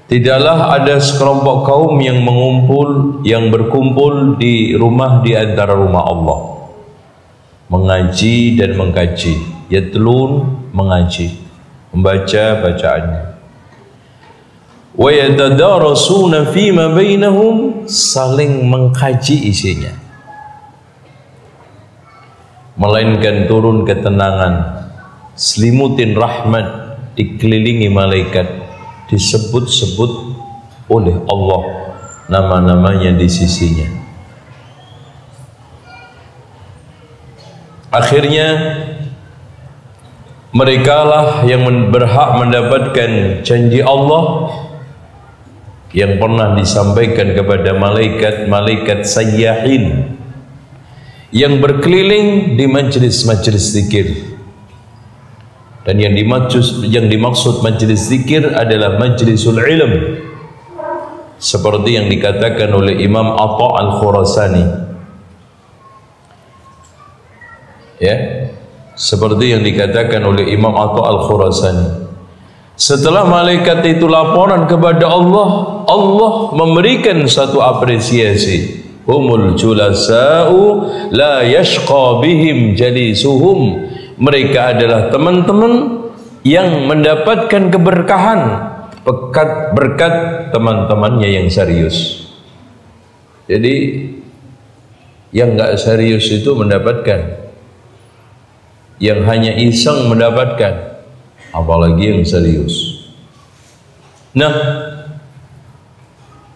tidaklah ada sekelompok kaum yang berkumpul di rumah di antara rumah Allah, mengaji dan mengkaji. Yatlun, mengaji, membaca bacaannya. Wa yatadarasuna fima bainahum, saling mengkaji isinya. Melainkan turun ketenangan, selimutin rahmat, dikelilingi malaikat, disebut-sebut oleh Allah nama-namanya di sisinya. Akhirnya merekalah yang berhak mendapatkan janji Allah yang pernah disampaikan kepada malaikat-malaikat sayyahin yang berkeliling di majlis-majlis zikir. Dan yang dimaksud majlis zikir adalah majlisul ilm, seperti yang dikatakan oleh Imam Atha al-Khurasani, ya, seperti yang dikatakan oleh Imam Atha al-Khurasani. Setelah malaikat itu laporan kepada Allah, Allah memberikan satu apresiasi. Humul julasa'u la yashqa bihim jalisuhum. Mereka adalah teman-teman yang mendapatkan keberkahan berkat teman-temannya yang serius. Jadi yang enggak serius itu mendapatkan, yang hanya iseng mendapatkan, apalagi yang serius. Nah,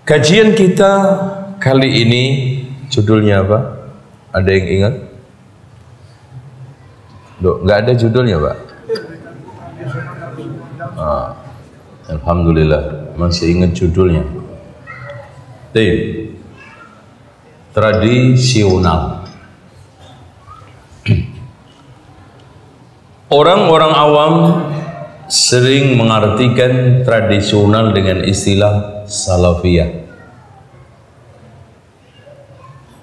kajian kita kali ini judulnya apa? Ada yang ingat? Duh, nggak ada judulnya, Pak? Alhamdulillah masih ingat judulnya. Tradisional. Orang-orang awam sering mengartikan tradisional dengan istilah salafiyah,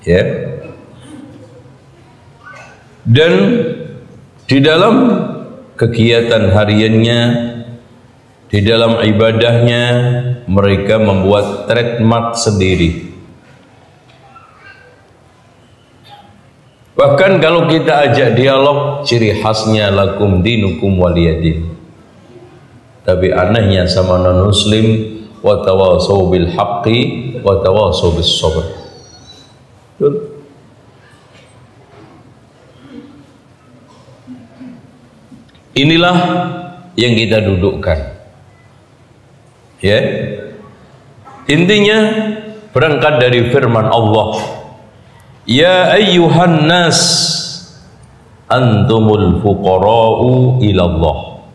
ya. Dan di dalam kegiatan hariannya, di dalam ibadahnya, mereka membuat trademark sendiri. Bahkan kalau kita ajak dialog, ciri khasnya lakum dinukum waliyadin. Tapi anehnya sama non-muslim, wa tawassaw bil haqqi wa tawassaw bis sabr. Inilah yang kita dudukkan, ya. Intinya berangkat dari firman Allah, ya ayyuhan nas antumul fuqara'u ilallah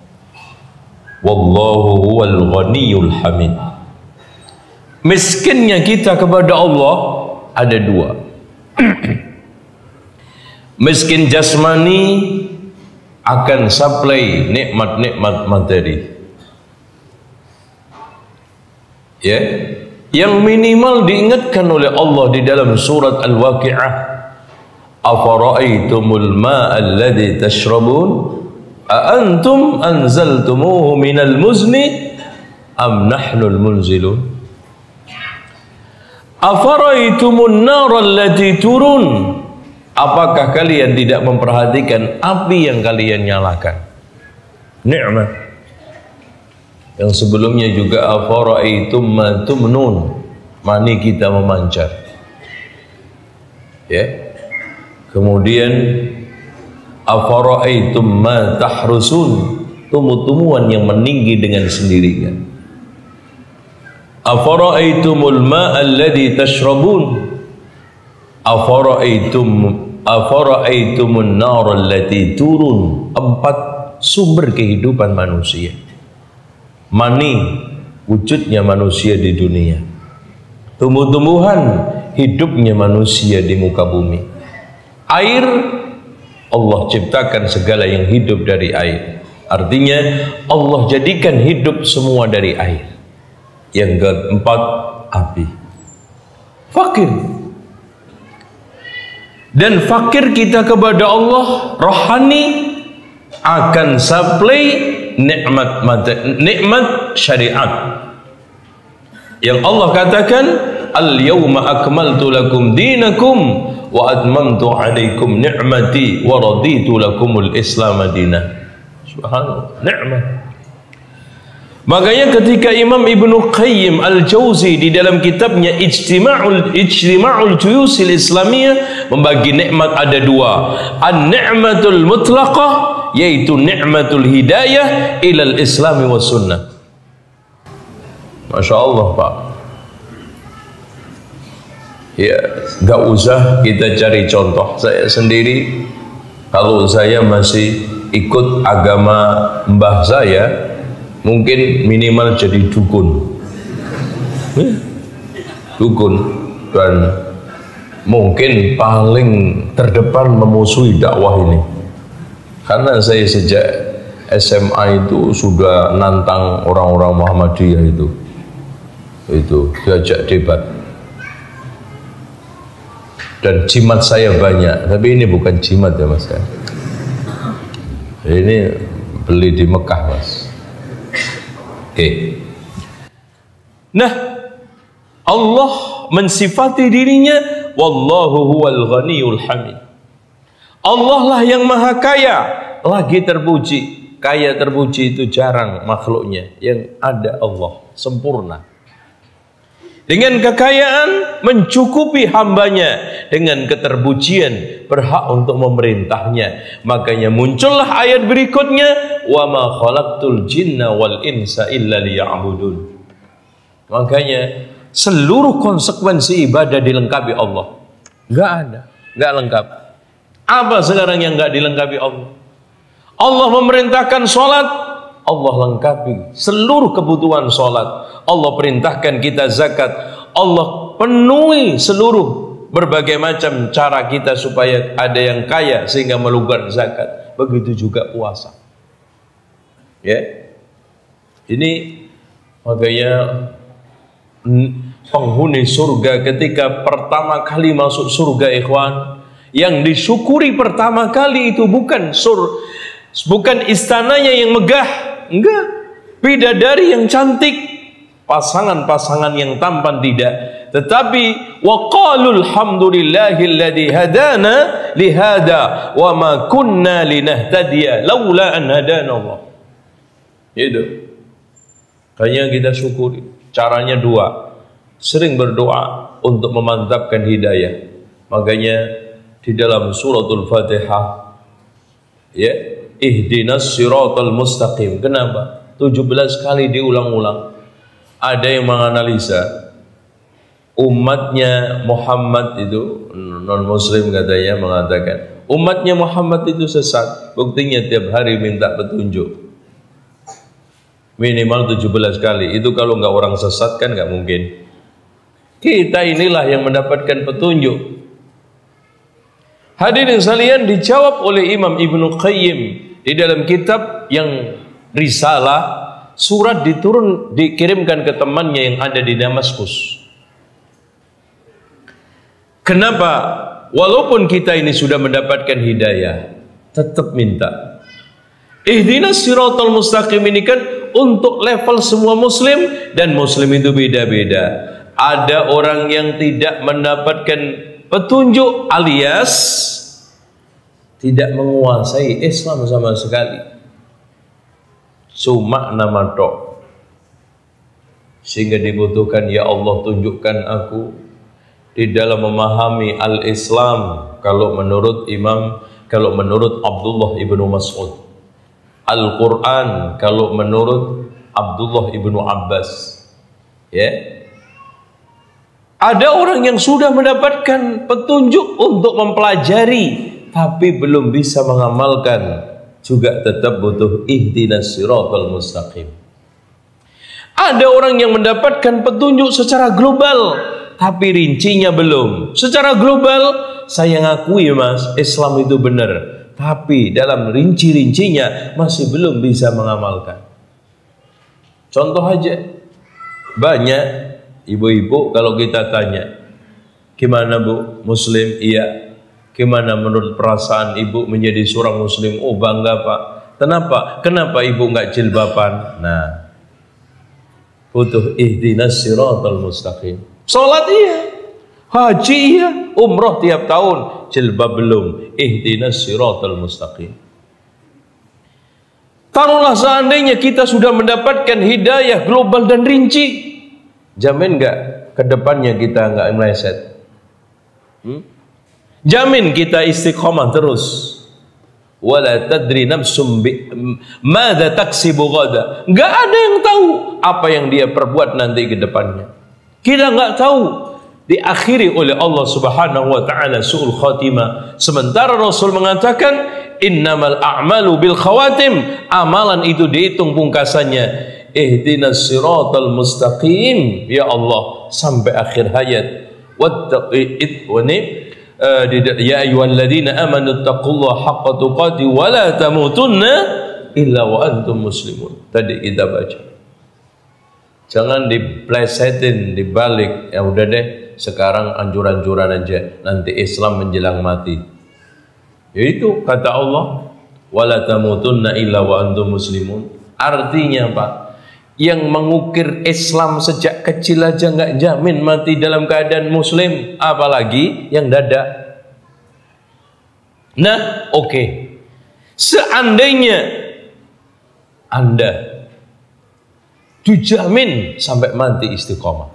wallahu huwal ghaniyul hamid. Miskinnya kita kepada Allah ada dua. Miskin jasmani akan supply nikmat-nikmat materi, ya, yang minimal diingatkan oleh Allah di dalam surat Al-Waqi'ah, afara'aitumul ma'a alladhi tashrabun a antum anzaltumuhu minal muzni am nahnul munzilun afara'aitumun nara allati turun. Apakah kalian tidak memperhatikan api yang kalian nyalakan? Nikmat. Yang sebelumnya juga afara'aitum ma tumnun, mani kita memancar, ya. Kemudian afara'aitum ma tahrusun, tumbuh-tumbuhan yang meninggi dengan sendirinya. Afara'aitumul ma'a alladhi tashrabun afara'aitumun nar allati turun. 4 sumber kehidupan manusia. Mani, wujudnya manusia di dunia. Tumbuh-tumbuhan, hidupnya manusia di muka bumi. Air, Allah ciptakan segala yang hidup dari air. Artinya Allah jadikan hidup semua dari air. Yang keempat, api. Fakir. Dan fakir kita kepada Allah rohani akan supply nikmat syariat. Yang Allah katakan, al-yawma akmaltu lakum dinakum wa atmamtu alaikum ni'mati wa raditu lakumul Islam madinah. Subhanallah, nikmat. Makanya ketika Imam Ibnu Qayyim Al-Jauzi di dalam kitabnya Ijtima'ul Juyusil Islamiyah membagi nikmat ada dua. An-ni'matul mutlaqah, yaitu nikmatul hidayah ilal islami was sunnah. Masya Allah, Pak. Ya, gak usah kita cari contoh. Saya sendiri, kalau saya masih ikut agama mbah saya, mungkin minimal jadi dukun, dukun, dan mungkin paling terdepan memusuhi dakwah ini, karena saya sejak SMA itu sudah nantang orang-orang Muhammadiyah itu diajak debat, dan jimat saya banyak, tapi ini bukan jimat ya Mas, ini beli di Mekah Mas. Oke. Nah, Allah mensifati dirinya, wallahu huwal ghaniyul hamid. Allah lah yang maha kaya, lagi terpuji. Kaya terpuji itu jarang makhluknya, yang ada Allah sempurna. Dengan kekayaan mencukupi hambanya, dengan keterpujian berhak untuk memerintahnya. Makanya muncullah ayat berikutnya, wa ma khalaqtul jinna wal insa illa liya'budun. Makanya seluruh konsekuensi ibadah dilengkapi Allah. Enggak ada, enggak lengkap. Apa sekarang yang enggak dilengkapi Allah? Allah memerintahkan sholat, Allah lengkapi seluruh kebutuhan sholat. Allah perintahkan kita zakat, Allah penuhi seluruh berbagai macam cara kita supaya ada yang kaya sehingga meluangkan zakat. Begitu juga puasa. Ya, ini makanya penghuni surga ketika pertama kali masuk surga, ikhwan, yang disyukuri pertama kali itu bukan istananya yang megah, enggak, bidadari yang cantik, pasangan-pasangan yang tampan, tidak, tetapi waqalul hamdulillahilladzi hadana lihada wa ma kunna linahtadiya laula an hadana Allah. Itu kayaknya kita syukuri. Caranya dua, sering berdoa untuk memantapkan hidayah. Makanya di dalam suratul Fatihah, ya, ihdinas siratal mustaqim. Kenapa 17 kali diulang-ulang? Ada yang menganalisa umatnya Muhammad itu, non muslim katanya, mengatakan umatnya Muhammad itu sesat. Buktinya tiap hari minta petunjuk minimal 17 kali. Itu kalau nggak orang sesat kan nggak mungkin. Kita inilah yang mendapatkan petunjuk. Hadirin sekalian, dijawab oleh Imam Ibnu Qayyim di dalam kitab yang Risalah. Surat dikirimkan ke temannya yang ada di Damaskus. Kenapa? Walaupun kita ini sudah mendapatkan hidayah, tetap minta. Ihdinas siratal mustaqim ini kan untuk level semua muslim, dan muslim itu beda-beda. Ada orang yang tidak mendapatkan petunjuk alias tidak menguasai Islam sama sekali. Cuma nama tok, sehingga dibutuhkan, ya Allah tunjukkan aku di dalam memahami al-Islam. Kalau menurut Abdullah ibnu Mas'ud, Al-Quran kalau menurut Abdullah ibnu Abbas. Ya, ada orang yang sudah mendapatkan petunjuk untuk mempelajari tapi belum bisa mengamalkan, juga tetap butuh ihdinas siratal mustaqim. Ada orang yang mendapatkan petunjuk secara global, tapi rincinya belum. Secara global, saya ngakui Mas, Islam itu benar, tapi dalam rinci-rincinya masih belum bisa mengamalkan. Contoh aja, banyak ibu-ibu kalau kita tanya, gimana Bu, muslim? Iya. Gimana menurut perasaan ibu menjadi seorang muslim? Oh bangga Pak. Kenapa? Kenapa ibu nggak jilbaban? Nah, Butuh ihdinas siratal mustaqim. Salat iya, haji iya, umroh tiap tahun, jilbab belum, ihdinas siratal mustaqim. Taruhlah seandainya kita sudah mendapatkan hidayah global dan rinci, jamin nggak kedepannya kita nggak meleset? Jamin kita istiqomah terus. Wala tadri nafsum madza taksibu ghada. Enggak ada yang tahu apa yang dia perbuat nanti ke depannya. Kita enggak tahu. Diakhiri oleh Allah Subhanahu wa taala su'ul khatimah. Sementara Rasul mengatakan innamal a'malu bil khawatim. Amalan itu dihitung pungkasannya. Ihdinas siratal mustaqim ya Allah sampai akhir hayat. Wattaqi ya ayyuhalladzina amanu taqullaha haqqa tuqatih wa la tamutunna illa wa antum muslimun. Tadi kita baca. Jangan diplesetin, dibalik. Ya udah deh, sekarang anjuran-anjuran aja. Nanti Islam menjelang mati. Yaitu kata Allah, wa la tamutunna illa wa antum muslimun. Artinya apa? Yang mengukir Islam sejak kecil aja nggak jamin mati dalam keadaan muslim, apalagi yang dada. Nah, oke. Seandainya Anda dijamin sampai mati istiqomah,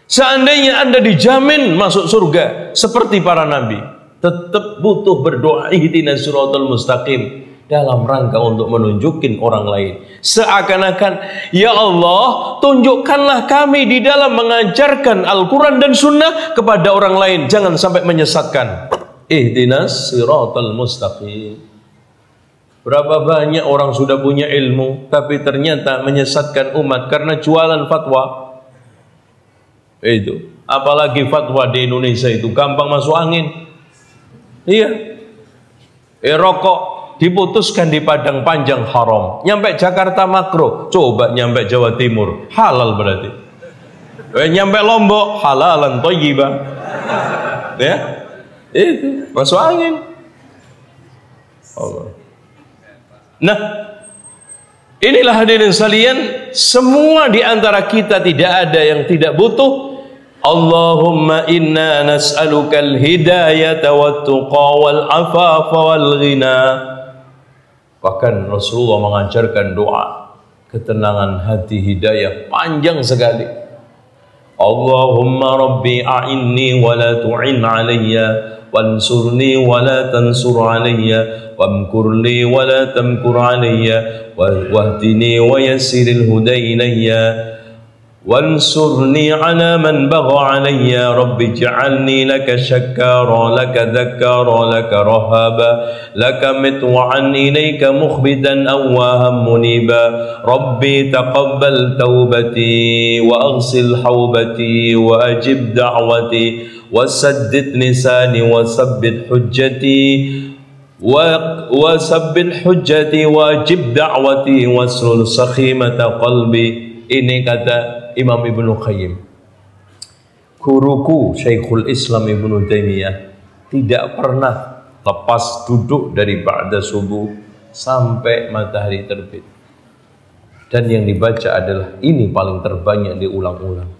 seandainya Anda dijamin masuk surga seperti para nabi, tetap butuh berdoa ihdinas siratal mustaqim dalam rangka untuk menunjukin orang lain. Seakan-akan, ya Allah, tunjukkanlah kami di dalam mengajarkan Al-Quran dan Sunnah kepada orang lain. Jangan sampai menyesatkan. Ihdinas siratal mustaqim. Berapa banyak orang sudah punya ilmu, tapi ternyata menyesatkan umat karena jualan fatwa. Itu. Apalagi fatwa di Indonesia itu gampang masuk angin. Iya. Rokok diputuskan di Padang Panjang haram, nyampe Jakarta makruh, coba nyampe Jawa Timur halal berarti. Nyampe Lombok halalan thayyibah. Ya, itu masuk angin. Allah. Nah, inilah hadirin sekalian, semua di antara kita tidak ada yang tidak butuh. Allahumma inna nas'alukal hidayata wat tuqa wal afafa wal ghina. Bahkan Rasulullah mengajarkan doa ketenangan hati, hidayah panjang sekali. Allahumma rabbi a'inni wa la tu'in alayya wansurni wa la tansur alayya wamkurli wa la tamkur alayya wahdini wa yassiril hudayinayya وانصرني على من بغى علي رب اجعلني لك شكارا لك ذكارا لك رهابا لك مطوعا إليك مخبتا أواها منيبا ربي تقبل توبتي وأغسل حوبتي وأجب دعوتي وسدد لساني وثبت حجتي وثبت حجتي وأجب دعوتي واسلل سخيمة قلبي. Ini kata Imam Ibnu Qayyim. Guruku Syekhul Islam Ibnu Taimiyah tidak pernah lepas duduk dari ba'da subuh sampai matahari terbit. Dan yang dibaca adalah ini paling terbanyak diulang-ulang.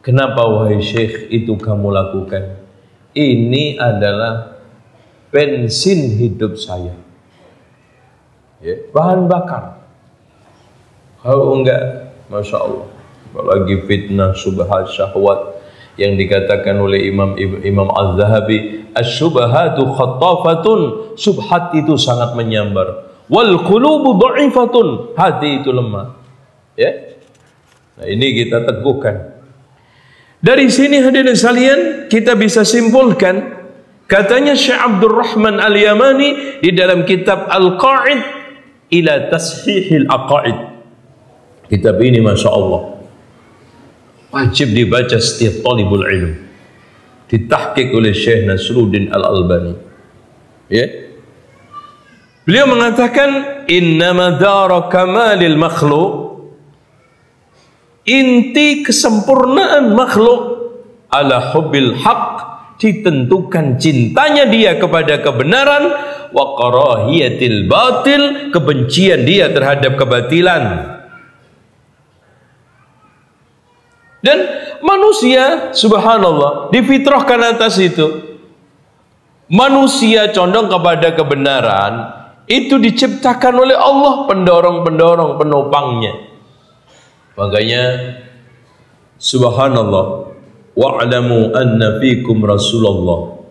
Kenapa wahai Syekh itu kamu lakukan? Ini adalah bensin hidup saya. Ya, bahan bakar. Kalau enggak, Masya Allah, apalagi fitnah, subhat, syahwat yang dikatakan oleh Imam Az-Zahabi, asy-syubhatu khattafatun, subhat itu sangat menyambar, wal qulubu dha'ifatun, hati itu lemah. Ya, nah ini kita teguhkan. Dari sini hadirin sekalian kita bisa simpulkan, katanya Syekh Abdul Rahman Al-Yamani di dalam kitab Al-Qa'id ila Tashihil Aqaid. Kitab ini Masya Allah wajib dibaca setiap talibul ilm. Ditahqiq oleh Syekh Nasruddin Al-Albani. Ya. Beliau mengatakan innama dara kamalil makhluk, inti kesempurnaan makhluk ala hubbil haq, ditentukan cintanya dia kepada kebenaran, wa karahiyatil batil, kebencian dia terhadap kebatilan. Dan manusia, subhanallah, difitrahkan atas itu. Manusia condong kepada kebenaran, itu diciptakan oleh Allah, pendorong-pendorong, penopangnya. Makanya, subhanallah, wa'lamu anna fikum Rasulullah.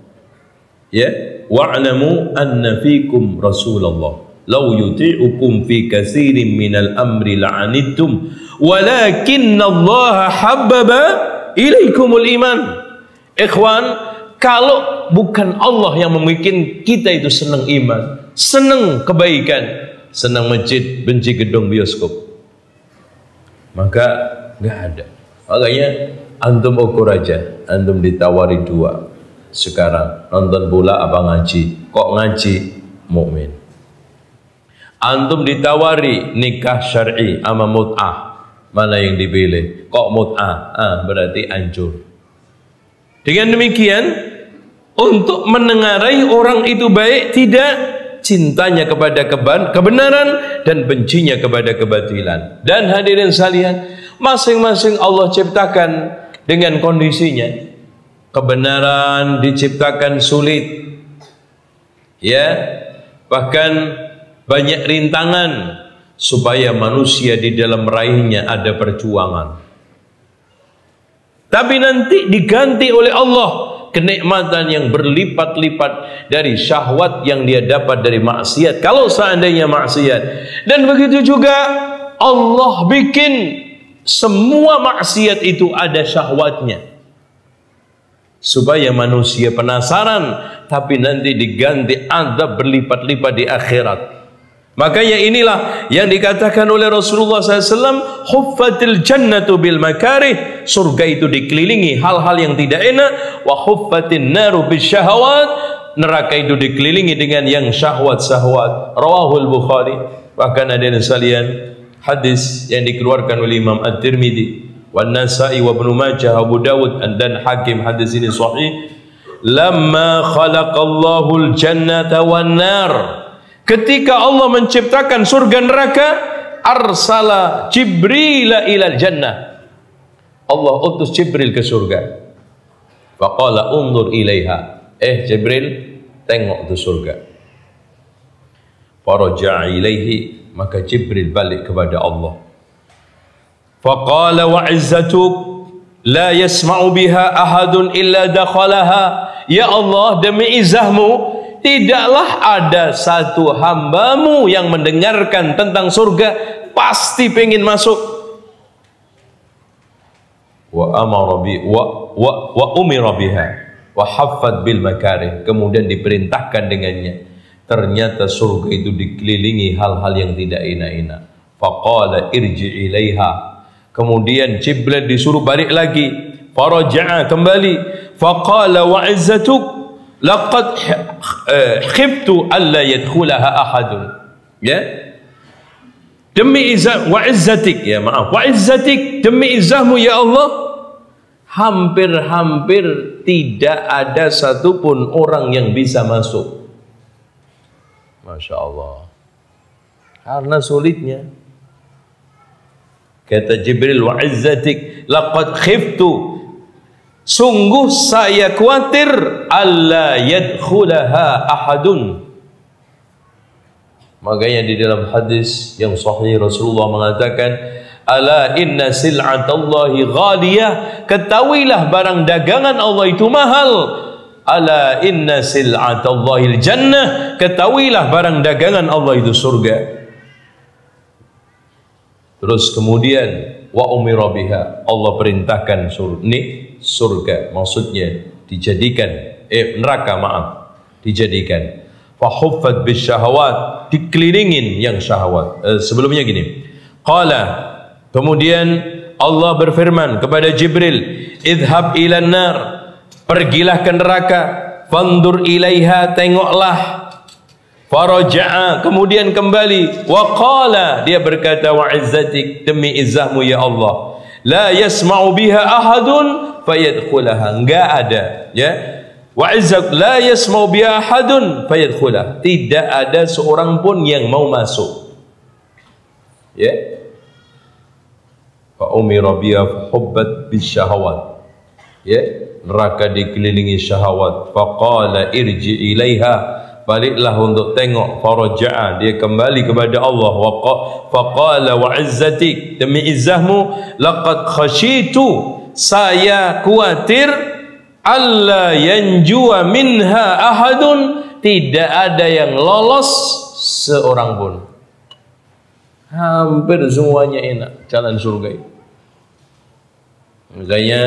Ya, wa'lamu anna fikum Rasulullah. Lau yuti'ukum fi katsirin minal amri la'anittum walakinna Allah habbaba ilaikumul iman. Ikhwan, kalau bukan Allah yang membuat kita itu senang iman, senang kebaikan, senang masjid, benci gedung bioskop, maka nggak ada. Makanya antum ukur aja, antum ditawari dua sekarang, nonton bola apa ngaji? Kok ngaji? Mukmin. Antum ditawari nikah syar'i sama mut'ah, mana yang dipilih? Kok mut'ah? Berarti hancur. Dengan demikian, untuk menengarai orang itu baik, tidak cintanya kepada kebenaran dan bencinya kepada kebatilan. Dan hadirin sekalian, masing-masing Allah ciptakan dengan kondisinya. Kebenaran diciptakan sulit, ya, bahkan banyak rintangan supaya manusia di dalam meraihnya ada perjuangan. Tapi nanti diganti oleh Allah kenikmatan yang berlipat-lipat dari syahwat yang dia dapat dari maksiat, kalau seandainya maksiat. Dan begitu juga Allah bikin semua maksiat itu ada syahwatnya, supaya manusia penasaran, tapi nanti diganti adab berlipat-lipat di akhirat. Makanya inilah yang dikatakan oleh Rasulullah SAW, huffatil jannatu bil makarih, surga itu dikelilingi hal-hal yang tidak enak, wa huffatin naru bis syahawat, neraka itu dikelilingi dengan yang syahwat-syahwat. Rawahul Bukhari. Bahkan ada yang sekalian, hadis yang dikeluarkan oleh Imam At-Tirmidzi, wan Nasa'i wa Ibnu Majah, Abu Dawud dan Hakim, hadis ini sahih. Lamma khalaqallahu al-jannata wan nar, ketika Allah menciptakan surga neraka, arsala Jibril ilal jannah, Allah utus Jibril ke surga. Faqala undur ilaiha, Jibril, tengok tu surga. Faraja'a ilaihi, maka Jibril balik kepada Allah. Faqala wa izzatuk la yasma'u biha ahadun illa dakhalaha. Ya Allah, demi izahmu, tidaklah ada satu hambamu yang mendengarkan tentang surga pasti pengen masuk. Wa amara bi wa umira biha wa haffat bil makarih, kemudian diperintahkan dengannya. Ternyata surga itu dikelilingi hal-hal yang tidak enak-enak. Faqala irji ilaiha, kemudian Jibril disuruh balik lagi. Faraja'a, kembali. Faqala wa izzatuk laqad khiftu alla yadkhulaha ahadun. Ya, demi izzah wa izzatik, ya maaf, wa izzatik, demi izzahmu ya Allah, hampir-hampir tidak ada satupun orang yang bisa masuk. Masya Allah, karena sulitnya. Kata Jibril, wa izzatik laqad khiftu, sungguh saya khawatir alla yadkhulaha ahadun. Makanya di dalam hadis yang sahih Rasulullah mengatakan, ala inna sil'atallahi ghaliyah, ketahuilah barang dagangan Allah itu mahal. Ala inna sil'atallahi jannah, ketahuilah barang dagangan Allah itu surga. Terus kemudian wa umira biha, Allah perintahkan surga, maksudnya dijadikan neraka, maaf, dijadikan. Fa huffat bis syahawat, dikelilingin yang syahwat. Sebelumnya gini, qala, kemudian Allah berfirman kepada Jibril, idhab ilan nar, pergilah ke neraka, fandur ilaiha, tengoklah. Faraja'a, kemudian kembali. Wa qala, dia berkata, wa izzatik, demi izzahmu ya Allah, la yasma'u biha ahadun fayadkhulaha, enggak ada, ya, wa izzak la yasma'u biha ahadun fayadkhulaha, tidak ada seorang pun yang mau masuk, ya. fa umira biha fa hubbat bisyahawat. Ya, neraka dikelilingi syahwat. Faqala irji ilaiha, baliklah untuk tengok. Faraja'a, dia kembali kepada Allah. Faqala wa izzatik, demi izzahmu, laqad khashitu, saya khawatir, alla yanjua minha ahadun, tidak ada yang lolos seorang pun. Hampir semuanya enak jalan surga itu. Misalnya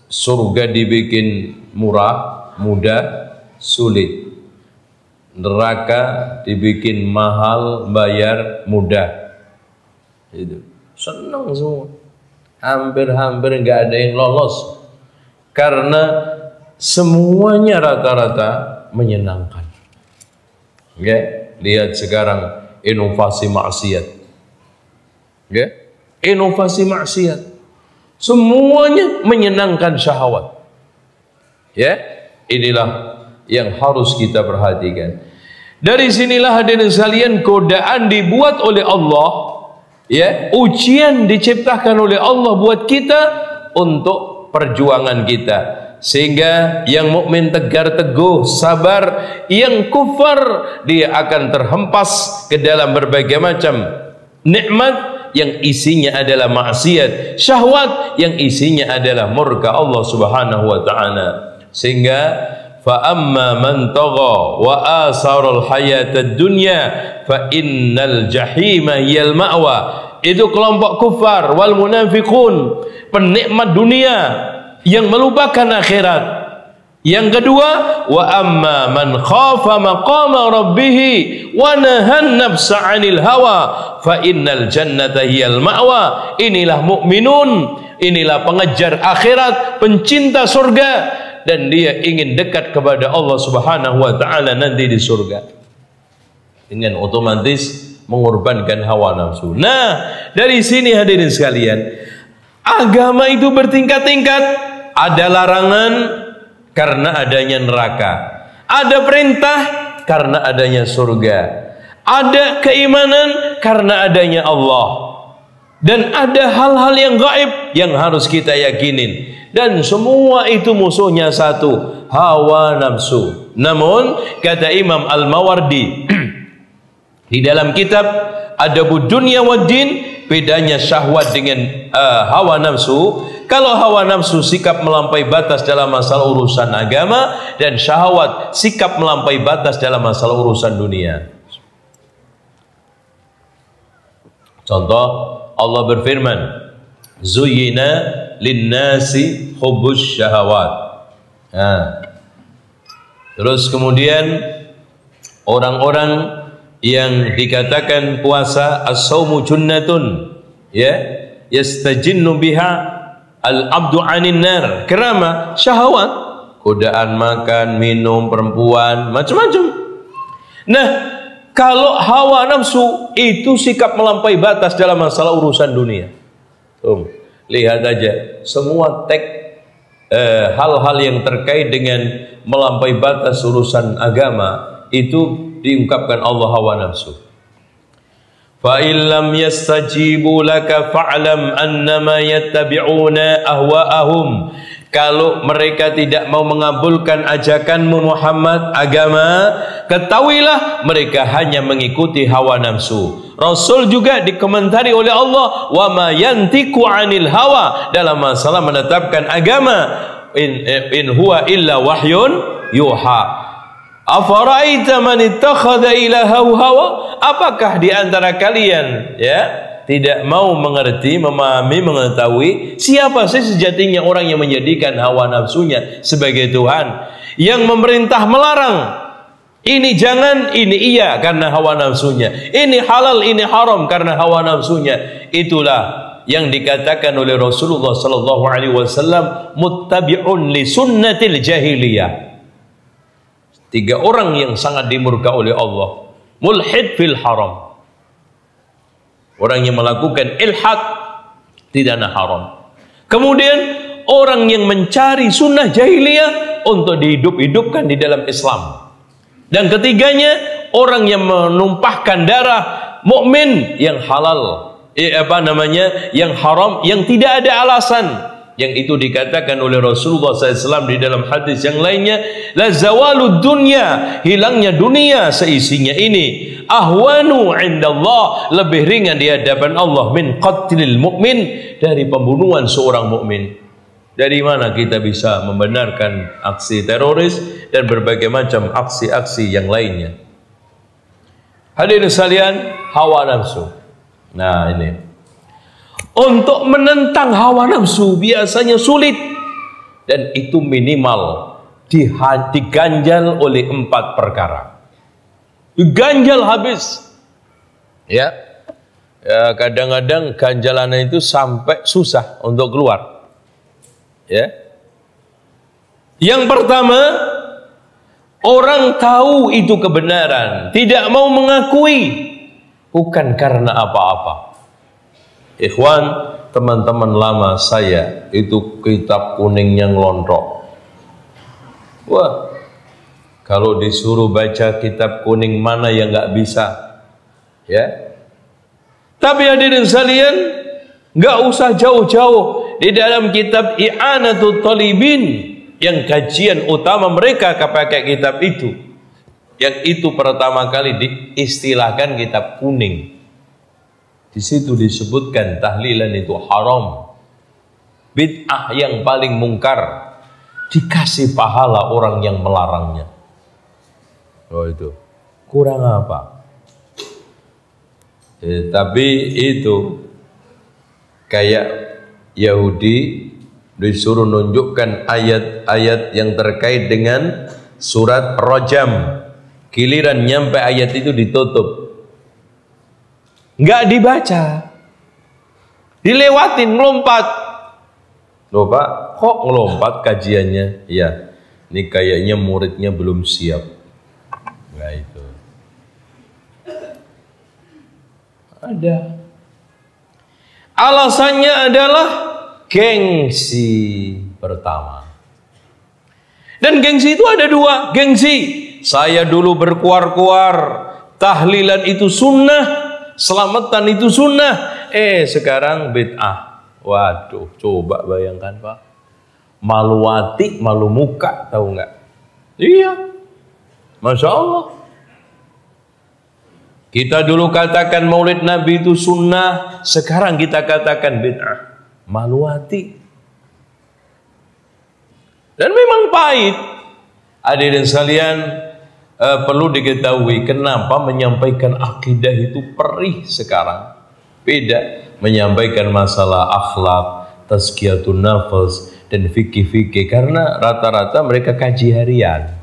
surga dibikin murah, mudah, sulit. Neraka dibikin mahal, bayar, mudah. Itu senang semua. Hampir-hampir nggak ada yang lolos, karena semuanya rata-rata menyenangkan. Ya, lihat sekarang inovasi maksiat. Ya, inovasi maksiat. Semuanya menyenangkan syahwat. Ya, inilah yang harus kita perhatikan. Dari sinilah hadirin sekalian, godaan dibuat oleh Allah, ya, ujian diciptakan oleh Allah buat kita untuk perjuangan kita. Sehingga yang mukmin tegar teguh, sabar. Yang kufar, dia akan terhempas ke dalam berbagai macam nikmat yang isinya adalah maksiat, syahwat yang isinya adalah murka Allah Subhanahu wa taala. Sehingga fa amma man tagha wa asarul hayatad dunya fa innal jahima hiyal ma'wa. Itu kelompok kufar wal munafiqun, penikmat dunia yang melupakan akhirat. Yang kedua, wa amma man khafa maqama rabbih wa nahan nafsa 'anil hawa fa innal jannata hiyal ma'wa. Inilah mukminun, inilah pengejar akhirat, pencinta surga, dan dia ingin dekat kepada Allah Subhanahu wa taala nanti di surga. Dengan otomatis mengorbankan hawa nafsu. Nah, dari sini hadirin sekalian, agama itu bertingkat-tingkat. Ada larangan karena adanya neraka, ada perintah karena adanya surga, ada keimanan karena adanya Allah, dan ada hal-hal yang gaib yang harus kita yakinin. Dan semua itu musuhnya satu, hawa nafsu. Namun kata Imam Al-Mawardi di dalam kitab Adabud Dunya wad Din, bedanya syahwat dengan hawa nafsu. Kalau hawa nafsu sikap melampaui batas dalam masalah urusan agama, dan syahwat sikap melampaui batas dalam masalah urusan dunia. Contoh, Allah berfirman, zuyyina linnasi hubbus syahawat. Nah, terus kemudian orang-orang yang dikatakan puasa as-saumu junnatun, ya, yastajinnu biha al-abdu 'anin nar. Kenapa? Syahwat, godaan makan, minum, perempuan, macam-macam. Nah, kalau hawa nafsu itu sikap melampaui batas dalam masalah urusan dunia. Lihat aja semua hal-hal yang terkait dengan melampaui batas urusan agama itu diungkapkan Allah hawa nafsu. Fa illam yastajibu laka fa'lam annama yattabi'una ahwa'ahum. Kalau mereka tidak mau mengabulkan ajakanmu Muhammad, agama, ketahuilah mereka hanya mengikuti hawa nafsu. Rasul juga dikomentari oleh Allah, wa ma yantiqu 'anil hawa, dalam masalah menetapkan agama, in huwa illa wahyun yuha. Afara'aita man ittakhadha ilahahu hawa? Apakah di antara kalian, ya, tidak mau mengerti, memahami, mengetahui siapa sih sejatinya orang yang menjadikan hawa nafsunya sebagai Tuhan, yang memerintah melarang ini jangan, ini iya karena hawa nafsunya, ini halal, ini haram karena hawa nafsunya. Itulah yang dikatakan oleh Rasulullah sallallahu alaihi wasallam, muttabi'un li sunnatil jahiliyah. Tiga orang yang sangat dimurka oleh Allah. Mulhid fil haram, orang yang melakukan ilhad tidaklah haram. Kemudian orang yang mencari sunnah jahiliyah untuk dihidup-hidupkan di dalam Islam. Dan ketiganya, orang yang menumpahkan darah mukmin yang halal, yang haram yang tidak ada alasan, yang itu dikatakan oleh Rasulullah SAW di dalam hadis yang lainnya, la zawalud dunya, hilangnya dunia seisinya ini, ahwanu indallah, lebih ringan di hadapan Allah, min qatlil mu'min, dari pembunuhan seorang mukmin. Dari mana kita bisa membenarkan aksi teroris dan berbagai macam aksi-aksi yang lainnya? Hadirin sekalian, hawa nafsu. Nah, ini untuk menentang hawa nafsu biasanya sulit, dan itu minimal diganjal oleh 4 perkara. Diganjal habis. Ya, kadang-kadang ganjalannya itu sampai susah untuk keluar. Ya. Yang pertama, orang tahu itu kebenaran, tidak mau mengakui, bukan karena apa-apa. Ikhwan, teman-teman lama saya itu kitab kuningnya ngelontok. Wah, kalau disuruh baca kitab kuning mana yang nggak bisa, ya. Tapi hadirin sekalian, nggak usah jauh-jauh, di dalam kitab I'anatul Talibin, yang kajian utama mereka pakai kitab itu, yang itu pertama kali diistilahkan kitab kuning. Di situ disebutkan tahlilan itu haram, bid'ah yang paling mungkar, dikasih pahala orang yang melarangnya. Oh, itu kurang apa? Tapi itu kayak Yahudi disuruh nunjukkan ayat-ayat yang terkait dengan surat Rajam, giliran nyampe ayat itu ditutup, nggak dibaca, dilewatin, melompat. Loh Pak, kok ngelompat kajiannya? Ya, ini kayaknya muridnya belum siap. Nah, itu ada alasannya adalah gengsi pertama. Dan gengsi itu ada 2. Gengsi, saya dulu berkuar-kuar, tahlilan itu sunnah, selamatan itu sunnah, sekarang bid'ah. Waduh, coba bayangkan Pak, malu hati, malu muka, tahu nggak? Iya, Masya Allah. Kita dulu katakan maulid Nabi itu sunnah, sekarang kita katakan bid'ah. Malu hati. Dan memang pahit. Hadirin sekalian, perlu diketahui kenapa menyampaikan akidah itu perih sekarang. Beda menyampaikan masalah akhlak, tazkiyatun nafas, dan fikih-fikih, karena rata-rata mereka kaji harian.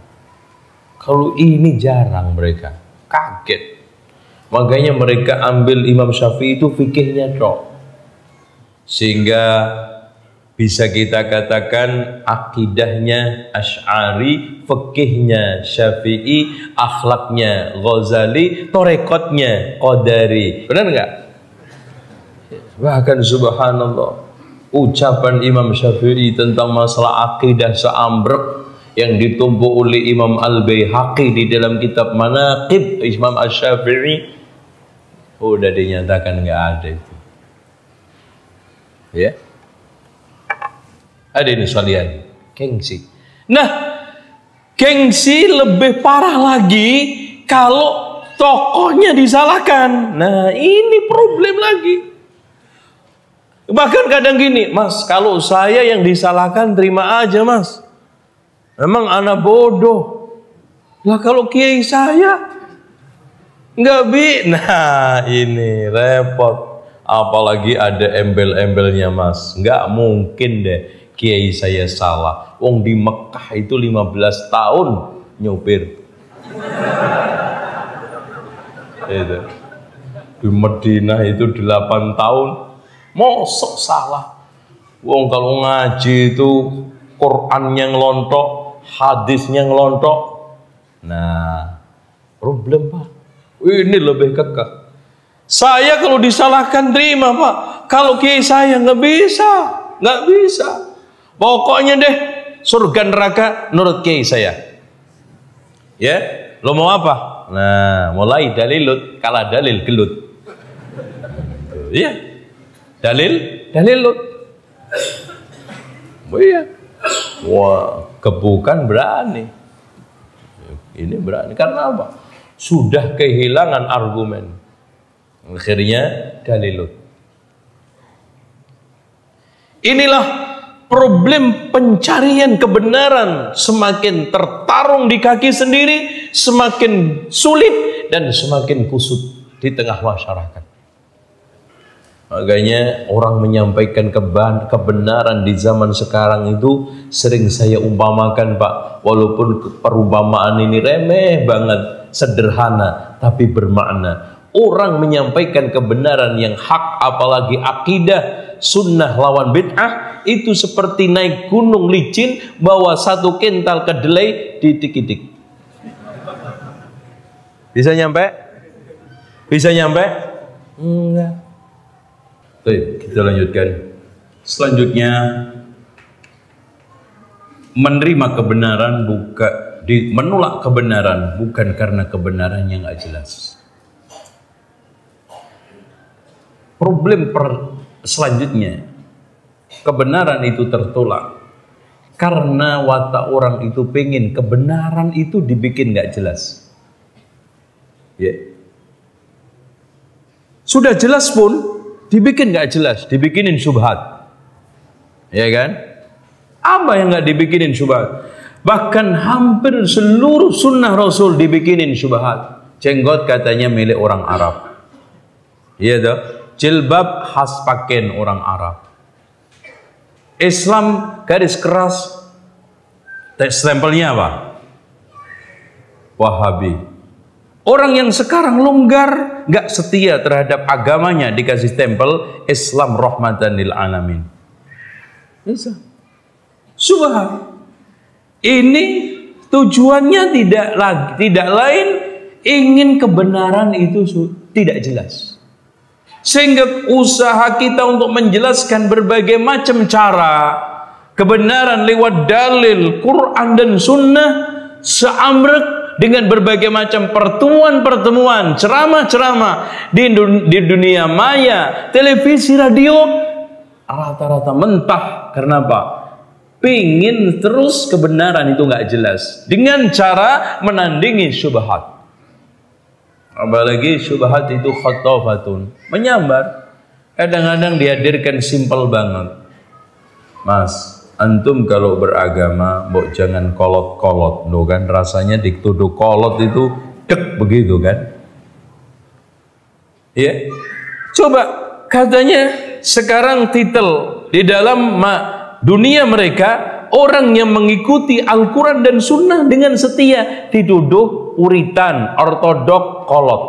Kalau ini jarang mereka, kaget. Makanya mereka ambil Imam Syafi'i itu fikihnya tok. Sehingga bisa kita katakan akidahnya Asy'ari, fikihnya Syafi'i, akhlaknya Ghazali, torekotnya Qadari. Benar nggak? Bahkan subhanallah, ucapan Imam Syafi'i tentang masalah akidah seambrek yang ditumpuk oleh Imam Al-Baihaqi di dalam kitab Manaqib Imam Asy-Syafi'i, udah dinyatakan nggak ada itu. Ya, ada ini sekalian, gengsi. Nah, gengsi lebih parah lagi kalau tokohnya disalahkan. Nah, ini problem lagi. Bahkan kadang gini, Mas, kalau saya yang disalahkan terima aja, Mas. Memang anak bodoh. Lah kalau kiai saya nggak nah ini repot. Apalagi ada embel-embelnya, Mas. Nggak mungkin deh kiai saya salah. Wong di Mekah itu 15 tahun nyopir. Itu. Di Madinah itu 8 tahun. Mosok salah. Wong kalau ngaji itu Qurannya ngelontok, hadisnya ngelontok. Nah, problem Pak. Ini lebih kekeh. Saya kalau disalahkan terima Pak. Kalau kiai saya nggak bisa, nggak bisa. Pokoknya deh surga neraka menurut kiai saya. Ya, lo mau apa? Nah, mulai dalilut, kalah dalil gelut. Iya. Dalil Lut. Oh iya. Wah, kebukan berani. Ini berani karena apa? Sudah kehilangan argumen. Akhirnya dalil Lut. Inilah problem pencarian kebenaran, semakin tertarung di kaki sendiri, semakin sulit dan semakin kusut di tengah masyarakat. Makanya orang menyampaikan kebenaran di zaman sekarang itu sering saya umpamakan, Pak, walaupun perumpamaan ini remeh banget, sederhana tapi bermakna. Orang menyampaikan kebenaran yang hak, apalagi akidah sunnah lawan bid'ah, itu seperti naik gunung licin bawa 1 kental kedelai didik-idik. Bisa nyampe? Enggak. Baik, kita lanjutkan. Selanjutnya, menerima kebenaran menolak kebenaran bukan karena kebenaran yang nggak jelas. Problem selanjutnya, kebenaran itu tertolak karena watak orang itu pengen kebenaran itu dibikin nggak jelas. Sudah jelas pun dibikin nggak jelas, dibikinin syubhat, ya kan? Apa yang nggak dibikinin syubhat? Bahkan hampir seluruh sunnah Rasul dibikinin syubhat. Jenggot katanya milik orang Arab, iya toh? Jilbab khas pakaian orang Arab. Islam garis keras, stempelnya apa? Wahabi. Orang yang sekarang longgar, nggak setia terhadap agamanya, dikasih stempel Islam rahmatan lil alamin. Bisa. Subhan. Ini tujuannya tidak lain ingin kebenaran itu tidak jelas. Sehingga usaha kita untuk menjelaskan berbagai macam cara kebenaran lewat dalil Quran dan Sunnah seamrek dengan berbagai macam pertemuan-pertemuan, ceramah-ceramah di dunia maya, televisi, radio, rata-rata mentah. Karena apa? Pingin terus kebenaran itu nggak jelas dengan cara menandingi syubhat. Apalagi syubhat itu khatafatun, menyambar. Kadang-kadang dihadirkan simpel banget. Mas, antum kalau beragama, mbok jangan kolot-kolot, no kan? Rasanya dituduh kolot itu dek begitu kan? Ya, coba katanya sekarang titel di dalam dunia mereka, orang yang mengikuti Al-Quran dan Sunnah dengan setia dituduh uritan, ortodok, kolot.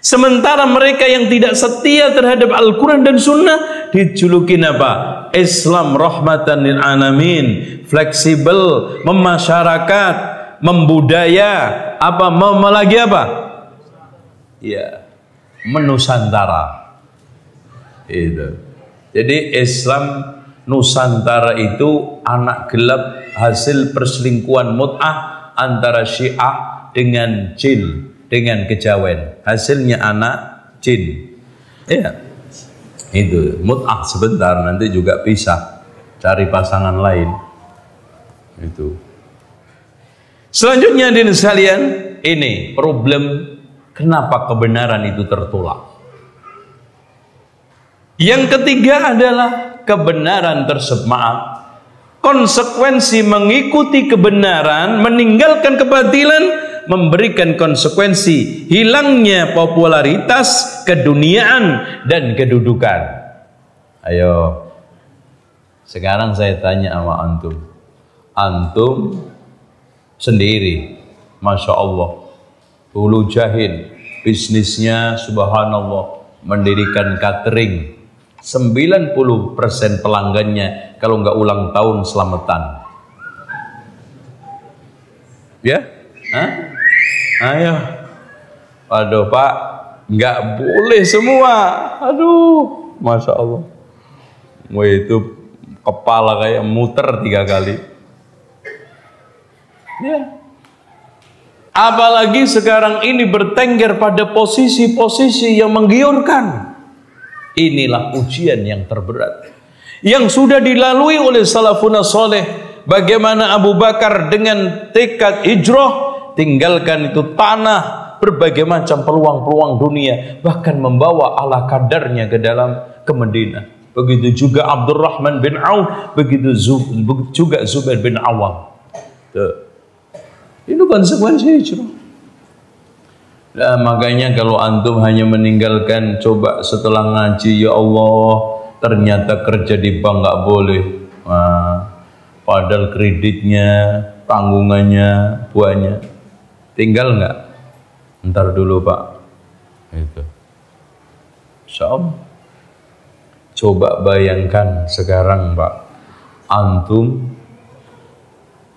Sementara mereka yang tidak setia terhadap Al-Quran dan Sunnah dijulukin apa? Islam rahmatan lil alamin, fleksibel, memasyarakat, membudaya, apa lagi apa? Ya, menusantara. Itu. Jadi Islam Nusantara itu anak gelap hasil perselingkuhan mut'ah antara Syiah dengan jin, dengan kejawen. Hasilnya anak jin. Ya. Itu mut'ah sebentar, nanti juga pisah, cari pasangan lain. Itu. Selanjutnya hadirin sekalian, ini problem kenapa kebenaran itu tertolak. Yang ketiga adalah kebenaran tersebut, konsekuensi mengikuti kebenaran, meninggalkan kebatilan, memberikan konsekuensi hilangnya popularitas, keduniaan, dan kedudukan. Ayo, sekarang saya tanya sama antum. Antum sendiri, Masya Allah, hulu jahil, bisnisnya subhanallah, mendirikan catering, 90% pelanggannya kalau nggak ulang tahun selamatan. Ya? Hah? Ayo. Aduh Pak, nggak boleh semua. Aduh, Masya Allah. Wah, itu kepala kayak muter 3 kali. Ya. Apalagi sekarang ini bertengger pada posisi-posisi yang menggiurkan. Inilah ujian yang terberat yang sudah dilalui oleh salafun saleh. Bagaimana Abu Bakar dengan tekad hijrah, tinggalkan itu tanah, berbagai macam peluang-peluang dunia, bahkan membawa ala kadarnya ke Madinah. Begitu juga Abdurrahman bin Auf, begitu juga Zubair bin Awam. Ini konsekuensi hijrah. Nah, makanya kalau antum hanya meninggalkan, coba setelah ngaji, ya Allah, ternyata kerja di bank nggak boleh. Nah, padahal kreditnya, tanggungannya banyak. Tinggal nggak? Ntar dulu Pak. Itu. Insya Allah. Coba bayangkan sekarang Pak, antum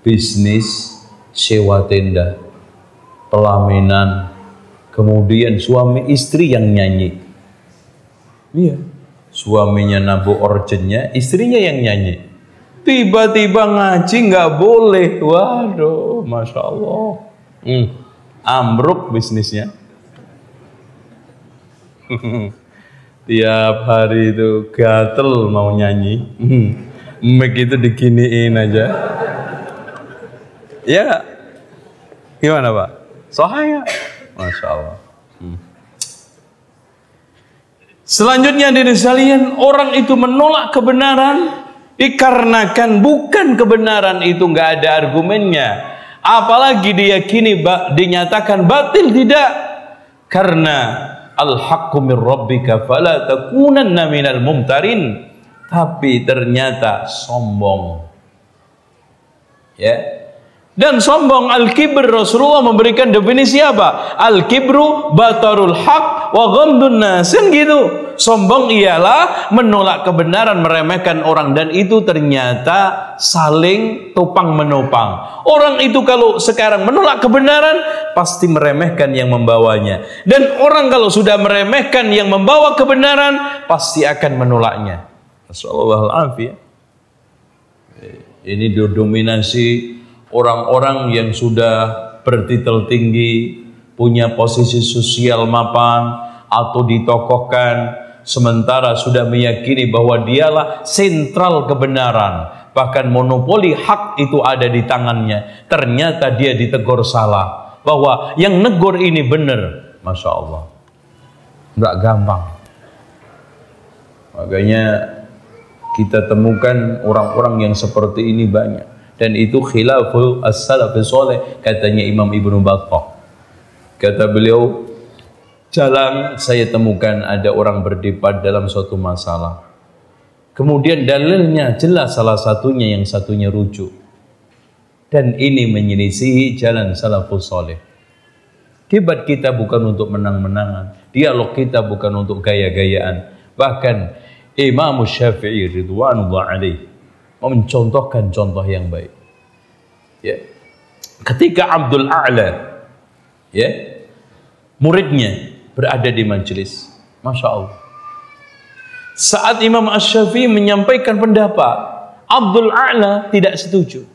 bisnis sewa tenda, pelaminan, kemudian suami istri yang nyanyi. Iya, suaminya nabuh orjennya, istrinya yang nyanyi. Tiba-tiba ngaji nggak boleh. Waduh, Masya Allah. Ambruk bisnisnya. Tiap hari itu gatel mau nyanyi. Mic itu diginiin aja. Ya, gimana Pak? Sahaya. Masya Allah. Selanjutnya dari sekalian, orang itu menolak kebenaran dikarenakan bukan kebenaran itu nggak ada argumennya, apalagi diyakini dinyatakan batil, tidak, karena al-haqqu min rabbika fala takunanna minal mumtarin, tapi ternyata sombong, ya. Dan sombong, al-kibr, Rasulullah memberikan definisi apa? Al-kibru batarul haq wa ghamdun nas, gitu. Sombong ialah menolak kebenaran, meremehkan orang, dan itu ternyata saling topang menopang. Orang itu kalau sekarang menolak kebenaran pasti meremehkan yang membawanya, dan orang kalau sudah meremehkan yang membawa kebenaran pasti akan menolaknya. Nasallallahu. Ini didominasi orang-orang yang sudah bertitel tinggi, punya posisi sosial mapan, atau ditokohkan, sementara sudah meyakini bahwa dialah sentral kebenaran, bahkan monopoli hak itu ada di tangannya. Ternyata dia ditegur salah, bahwa yang negur ini benar. Masya Allah, nggak gampang. Makanya kita temukan orang-orang yang seperti ini banyak. Dan itu khilaful as-salafus saleh, katanya Imam Ibnu Battah. Kata beliau, jarang saya temukan ada orang berdebat dalam suatu masalah, kemudian dalilnya jelas salah satunya, yang satunya rujuk, dan ini menyelisihi jalan salafus saleh. Debat kita bukan untuk menang-menangan, dialog kita bukan untuk gaya-gayaan. Bahkan Imam Syafi'i ridwanullah alaihi mencontohkan contoh yang baik. Ya. Ketika Abdul A'la, ya, muridnya berada di majelis, Masya Allah, saat Imam Asy-Syafi'i menyampaikan pendapat, Abdul A'la tidak setuju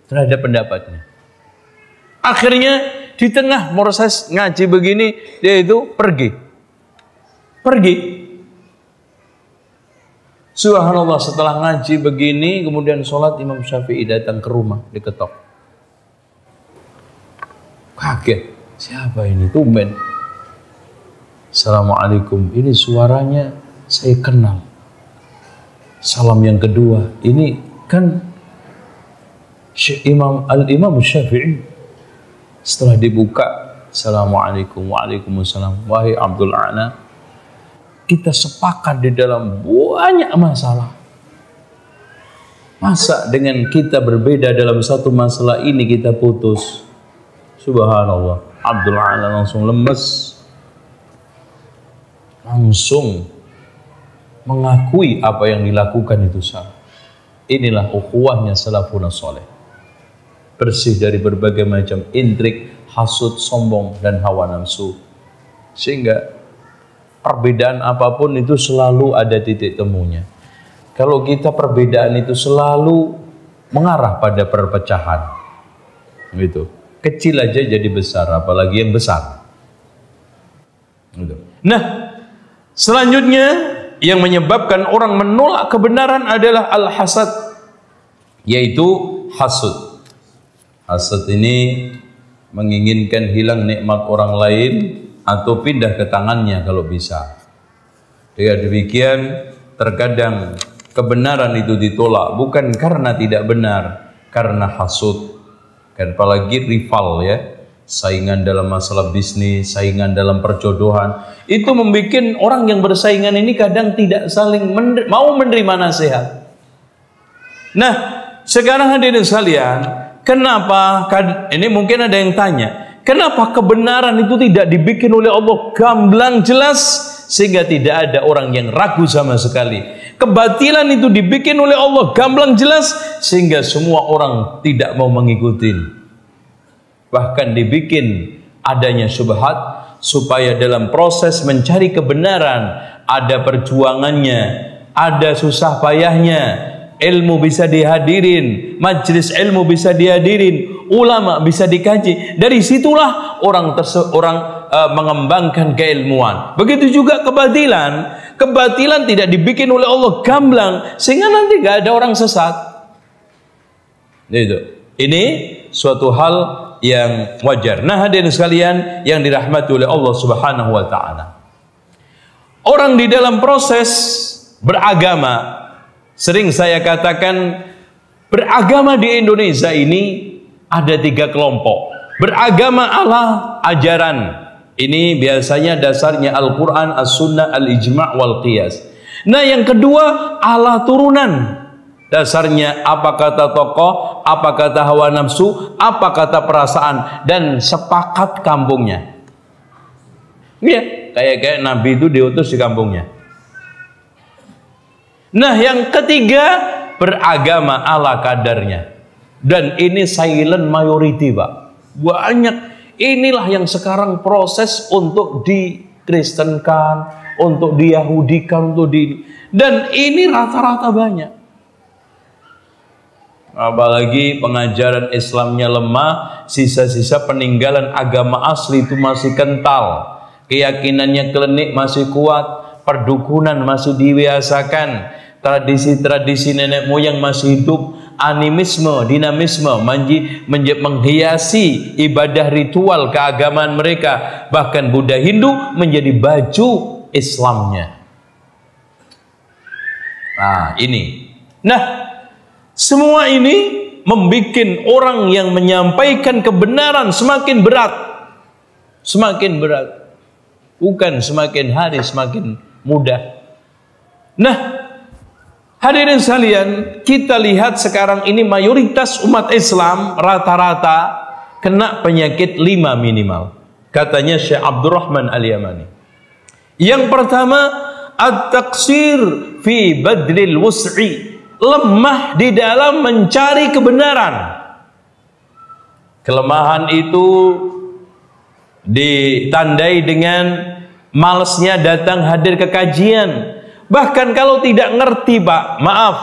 terhadap pendapatnya. Akhirnya di tengah proses ngaji begini, dia itu pergi. Subhanallah, setelah ngaji begini, kemudian sholat, Imam Syafi'i datang ke rumah, diketok. Kaget, siapa ini? Tumben. Assalamualaikum, ini suaranya saya kenal. Salam yang kedua, ini kan Imam Syafi'i. Setelah dibuka, Assalamualaikum, waalaikumsalam. Wahai Abdul A'la, kita sepakat di dalam banyak masalah. Masa dengan kita berbeda dalam satu masalah ini kita putus? Subhanallah. Abdul A'la langsung lemes, langsung mengakui apa yang dilakukan itu salah. Inilah ukhuwahnya salafun saleh, bersih dari berbagai macam intrik, hasud, sombong, dan hawa nafsu. Sehingga perbedaan apapun itu selalu ada titik temunya. Kalau kita perbedaan itu selalu mengarah pada perpecahan, gitu. Kecil aja jadi besar, apalagi yang besar. Gitu. Nah, selanjutnya yang menyebabkan orang menolak kebenaran adalah al-hasad, yaitu hasud. Hasud ini menginginkan hilang nikmat orang lain atau pindah ke tangannya kalau bisa. Dengan demikian, terkadang kebenaran itu ditolak bukan karena tidak benar, karena hasud. Dan apalagi rival ya, saingan dalam masalah bisnis, saingan dalam perjodohan, itu membuat orang yang bersaingan ini kadang tidak saling mau menerima nasihat. Nah, sekarang hadirin sekalian, kenapa, ini mungkin ada yang tanya, kenapa kebenaran itu tidak dibikin oleh Allah gamblang jelas sehingga tidak ada orang yang ragu sama sekali? Kebatilan itu dibikin oleh Allah gamblang jelas sehingga semua orang tidak mau mengikuti. Bahkan dibikin adanya syubhat supaya dalam proses mencari kebenaran ada perjuangannya, ada susah payahnya, ilmu bisa dihadirin, majelis ilmu bisa dihadirin, ulama bisa dikaji. Dari situlah orang mengembangkan keilmuan. Begitu juga kebatilan. Kebatilan tidak dibikin oleh Allah gamblang sehingga nanti gak ada orang sesat. Ini suatu hal yang wajar. Nah, hadirin sekalian yang dirahmati oleh Allah Subhanahu wa taala. Orang di dalam proses beragama, sering saya katakan beragama di Indonesia ini ada 3 kelompok. Beragama ala ajaran. Ini biasanya dasarnya Al-Quran, As-Sunnah, Al-Ijma' wal Qiyas. Nah, yang kedua ala turunan. Dasarnya apa kata tokoh, apa kata hawa nafsu, apa kata perasaan, dan sepakat kampungnya. Iya, kayak Nabi itu diutus di kampungnya. Nah, yang ketiga beragama ala kadarnya. Dan ini silent majority, Pak. Banyak. Inilah yang sekarang proses untuk dikristenkan, untuk diyahudikan, dan ini rata-rata banyak. Apalagi pengajaran Islamnya lemah, sisa-sisa peninggalan agama asli itu masih kental, keyakinannya klinik masih kuat, perdukunan masih dibiasakan, tradisi-tradisi nenek moyang masih hidup, animisme, dinamisme menghiasi ibadah ritual keagamaan mereka, bahkan Buddha Hindu menjadi baju Islamnya. Nah, ini. Nah, semua ini membuat orang yang menyampaikan kebenaran semakin berat. Semakin berat. Bukan semakin hari semakin mudah. Nah, hadirin sekalian, kita lihat sekarang ini mayoritas umat Islam rata-rata kena penyakit 5 minimal. Katanya Syekh Abdurrahman Al-Yamani. Yang pertama, at-taqsir fi badlil wus'i. Lemah di dalam mencari kebenaran. Kelemahan itu ditandai dengan malasnya datang hadir ke kajian. Bahkan kalau tidak ngerti, Pak, maaf,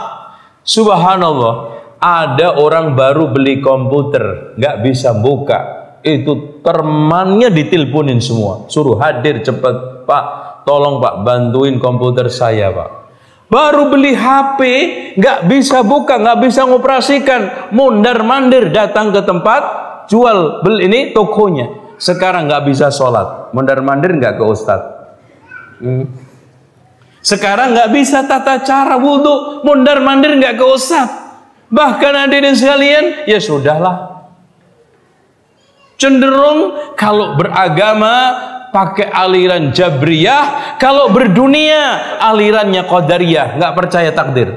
subhanallah, ada orang baru beli komputer, nggak bisa buka, itu temannya diteleponin semua, suruh hadir cepat, Pak, tolong Pak, bantuin komputer saya, Pak. Baru beli HP, nggak bisa buka, nggak bisa ngoperasikan, mondar-mandir datang ke tempat jual beli ini tokonya. Sekarang nggak bisa sholat, mondar-mandir nggak ke ustadz. Sekarang nggak bisa tata cara wudhu, mondar-mandir nggak ke ustadz. Bahkan hadirin sekalian, ya sudahlah. Cenderung kalau beragama pakai aliran Jabriyah, kalau berdunia alirannya Qadariyah, nggak percaya takdir.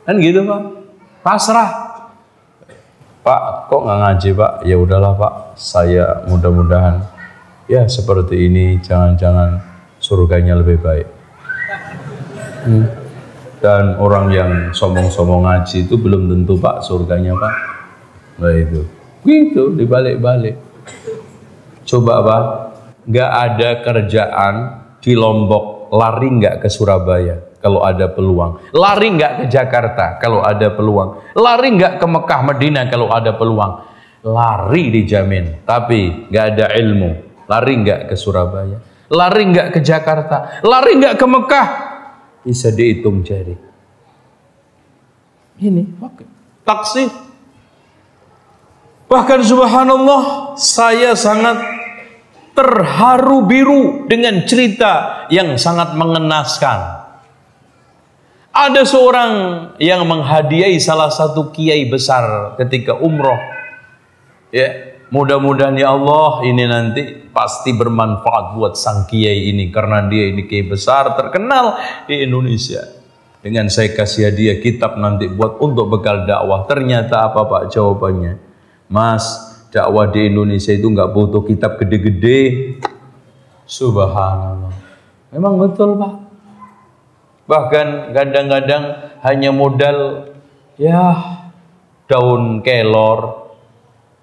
Kan gitu, Pak. Pasrah. Pak, kok nggak ngaji, Pak? Ya udahlah, Pak. Saya mudah-mudahan ya seperti ini, jangan-jangan surganya lebih baik. Dan orang yang sombong-sombong ngaji itu belum tentu, Pak, surganya, Pak. Nah itu, gitu dibalik-balik. Coba, Pak, nggak ada kerjaan di Lombok, lari nggak ke Surabaya kalau ada peluang, lari nggak ke Jakarta kalau ada peluang, lari nggak ke Mekah Madinah kalau ada peluang, lari dijamin. Tapi nggak ada ilmu, lari nggak ke Surabaya, Lari nggak ke Jakarta? Lari nggak ke Mekah? Bisa dihitung jari. Ini taksir. Bahkan subhanallah, saya sangat terharu biru dengan cerita yang sangat mengenaskan. Ada seorang yang menghadiahi salah satu kiai besar ketika umroh. Ya, mudah-mudahan ya Allah ini nanti pasti bermanfaat buat sang kiai ini, karena dia ini kiai besar terkenal di Indonesia. Dengan saya kasih hadiah kitab nanti buat untuk bekal dakwah. Ternyata apa Pak jawabannya? Mas, dakwah di Indonesia itu nggak butuh kitab gede-gede. Subhanallah. Memang betul Pak. Bahkan kadang-kadang hanya modal ya daun kelor,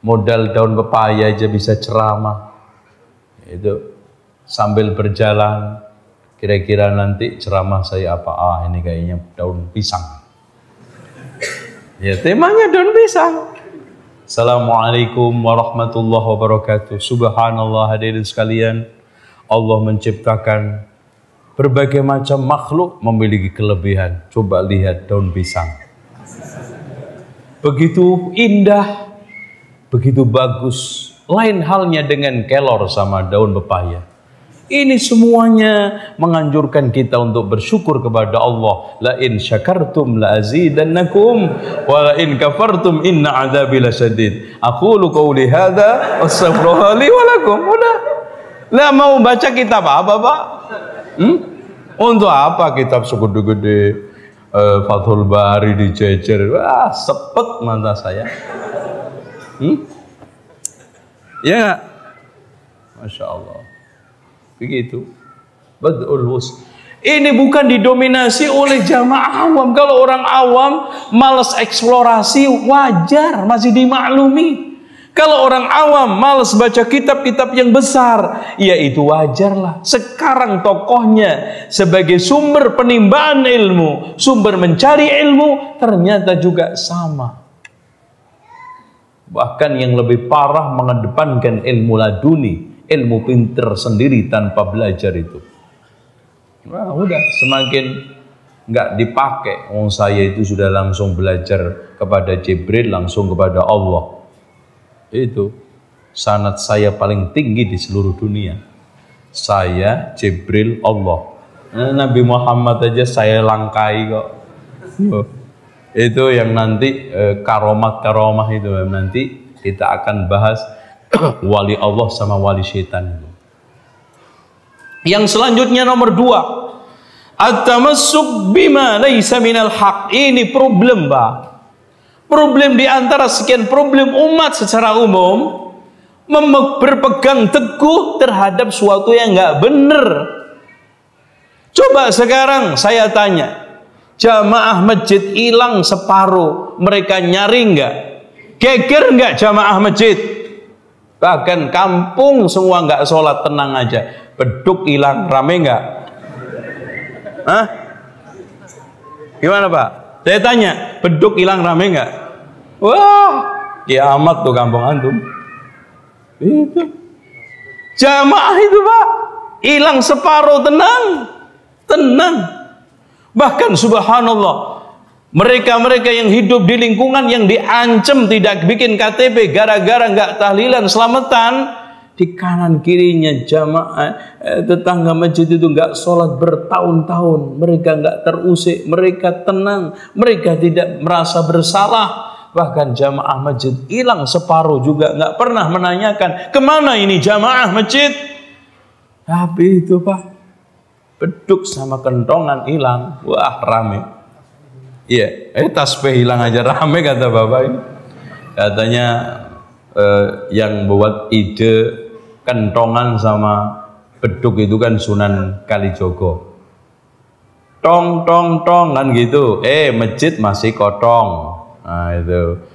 modal daun pepaya aja bisa ceramah. Itu sambil berjalan, kira-kira nanti ceramah saya apa? Ah, ini kayaknya daun pisang. Ya, temanya daun pisang. Assalamualaikum warahmatullahi wabarakatuh. Subhanallah, hadirin sekalian, Allah menciptakan berbagai macam makhluk memiliki kelebihan. Coba lihat daun pisang. Begitu indah, begitu bagus. Lain halnya dengan kelor sama daun pepaya. Ini semuanya menganjurkan kita untuk bersyukur kepada Allah. La in syakartum la azidannakum wa la in kafartum inna adzabi lasyadid. Aqulu qouli hadza wastaghfirullaha li wa lakum. Udah. Lah mau baca kitab apa, Pak? Untuk apa kitab segede-gede Fathul Bari dijejer? Wah, sepet mata saya. Ya, Masya Allah. Begitu. Badul wus. Ini bukan didominasi oleh jamaah awam. Kalau orang awam malas eksplorasi, wajar, masih dimaklumi. Kalau orang awam malas baca kitab-kitab yang besar, ya itu wajarlah. Sekarang tokohnya sebagai sumber penimbangan ilmu, sumber mencari ilmu, ternyata juga sama. Bahkan yang lebih parah mengedepankan ilmu laduni, ilmu pinter sendiri tanpa belajar itu. Wah, udah semakin nggak dipakai. Oh, saya itu sudah langsung belajar kepada Jibril, langsung kepada Allah. Itu sanad saya paling tinggi di seluruh dunia. Saya, Jibril, Allah. Nabi Muhammad aja saya langkai kok. Itu yang nanti karomat-karomah itu nanti kita akan bahas. Wali Allah sama wali syaitan. Yang selanjutnya nomor 2, at-tamassuk bima laisa minal haq. Ini problem, Pak. Problem di antara sekian problem umat secara umum, berpegang teguh terhadap suatu yang nggak benar. Coba sekarang saya tanya, jamaah masjid hilang separuh, mereka nyari nggak? Geger nggak jamaah masjid? Bahkan kampung semua nggak sholat, tenang aja. Beduk hilang, rame nggak? Hah? Gimana Pak? Saya tanya, beduk hilang rame nggak? Wah, kiamat tuh kampung antum. Itu jamaah itu Pak, hilang separuh, tenang. Bahkan subhanallah, mereka-mereka yang hidup di lingkungan yang diancam tidak bikin KTP gara-gara nggak tahlilan selamatan, di kanan kirinya jamaah tetangga masjid itu nggak sholat bertahun-tahun, mereka nggak terusik, mereka tenang, mereka tidak merasa bersalah. Bahkan jamaah masjid hilang separuh juga nggak pernah menanyakan kemana ini jamaah masjid. Tapi itu Pak, beduk sama kentongan hilang, wah rame. Iya, tasbih hilang aja rame kata bapak ini. Katanya yang buat ide kentongan sama beduk itu kan Sunan Kalijogo. Tong tong tong kan gitu. Masjid masih kotong. Nah itu.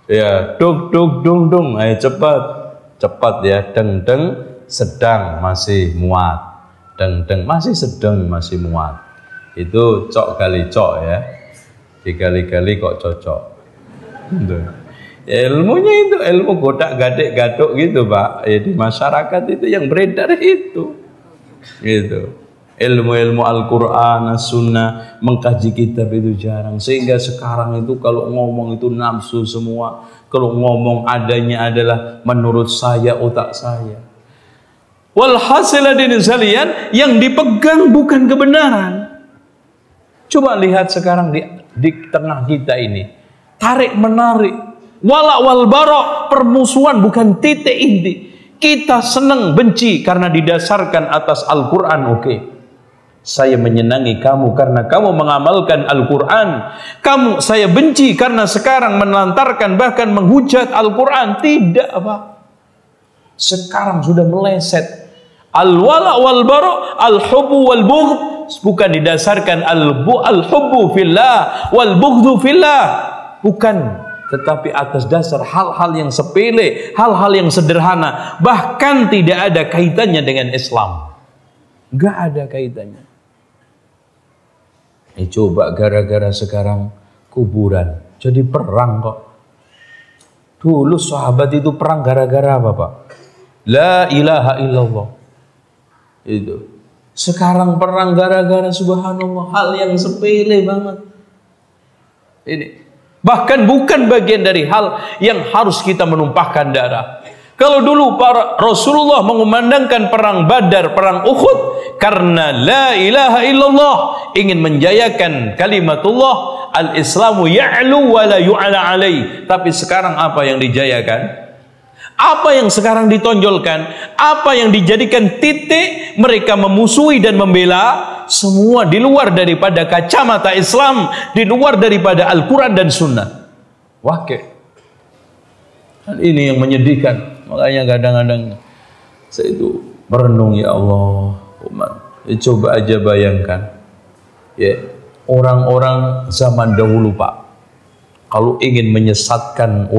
Ya, duk duk dung dung. Ayo cepat ya. Deng deng sedang masih muat. Deng deng masih sedang masih muat. Itu cok kali cok ya. Dikali-kali kok cocok. Ya, ilmunya itu ilmu godak gadek gaduk gitu Pak. Ya, di masyarakat itu yang beredar itu. Gitu. Ilmu-ilmu Al-Quran, As-Sunnah, mengkaji kitab itu jarang. Sehingga sekarang itu kalau ngomong itu nafsu semua. Kalau ngomong adanya adalah menurut saya, otak saya. Walhasil hadirin sekalian, yang dipegang bukan kebenaran. Coba lihat sekarang di tengah kita ini. Tarik menarik. Walak wal barok, permusuhan bukan titik inti. Kita senang benci karena didasarkan atas Al-Quran, oke. Saya menyenangi kamu karena kamu mengamalkan Al-Quran. Saya benci karena sekarang menelantarkan bahkan menghujat Al-Quran. Tidak, Pak. Sekarang sudah meleset. Al-wala wal-bara, al-hubbu wal-bughd, bukan didasarkan al-hubbu fillah wal-bughdu fillah. Bukan, tetapi atas dasar hal-hal yang sepele, hal-hal yang sederhana, bahkan tidak ada kaitannya dengan Islam. Enggak ada kaitannya. Coba gara-gara sekarang kuburan jadi perang kok. Dulu sahabat itu perang gara-gara apa, Pak? La ilaha illallah. Itu. Sekarang perang gara-gara subhanallah, hal yang sepele banget. Ini bahkan bukan bagian dari hal yang harus kita menumpahkan darah. Kalau dulu para Rasulullah mengumandangkan perang Badar, perang Uhud karena la ilaha illallah, ingin menjayakan kalimatullah, al-islamu ya'lu wa la yu'ala alaih. Tapi sekarang apa yang dijayakan? Apa yang sekarang ditonjolkan? Apa yang dijadikan titik mereka memusuhi dan membela? Semua di luar daripada kacamata Islam, di luar daripada Al-Quran dan Sunnah. Wakil. Ini yang menyedihkan. Makanya kadang-kadang saya itu merenung, ya Allah, coba aja bayangkan, ya, orang-orang zaman dahulu, Pak, kalau ingin menyesatkan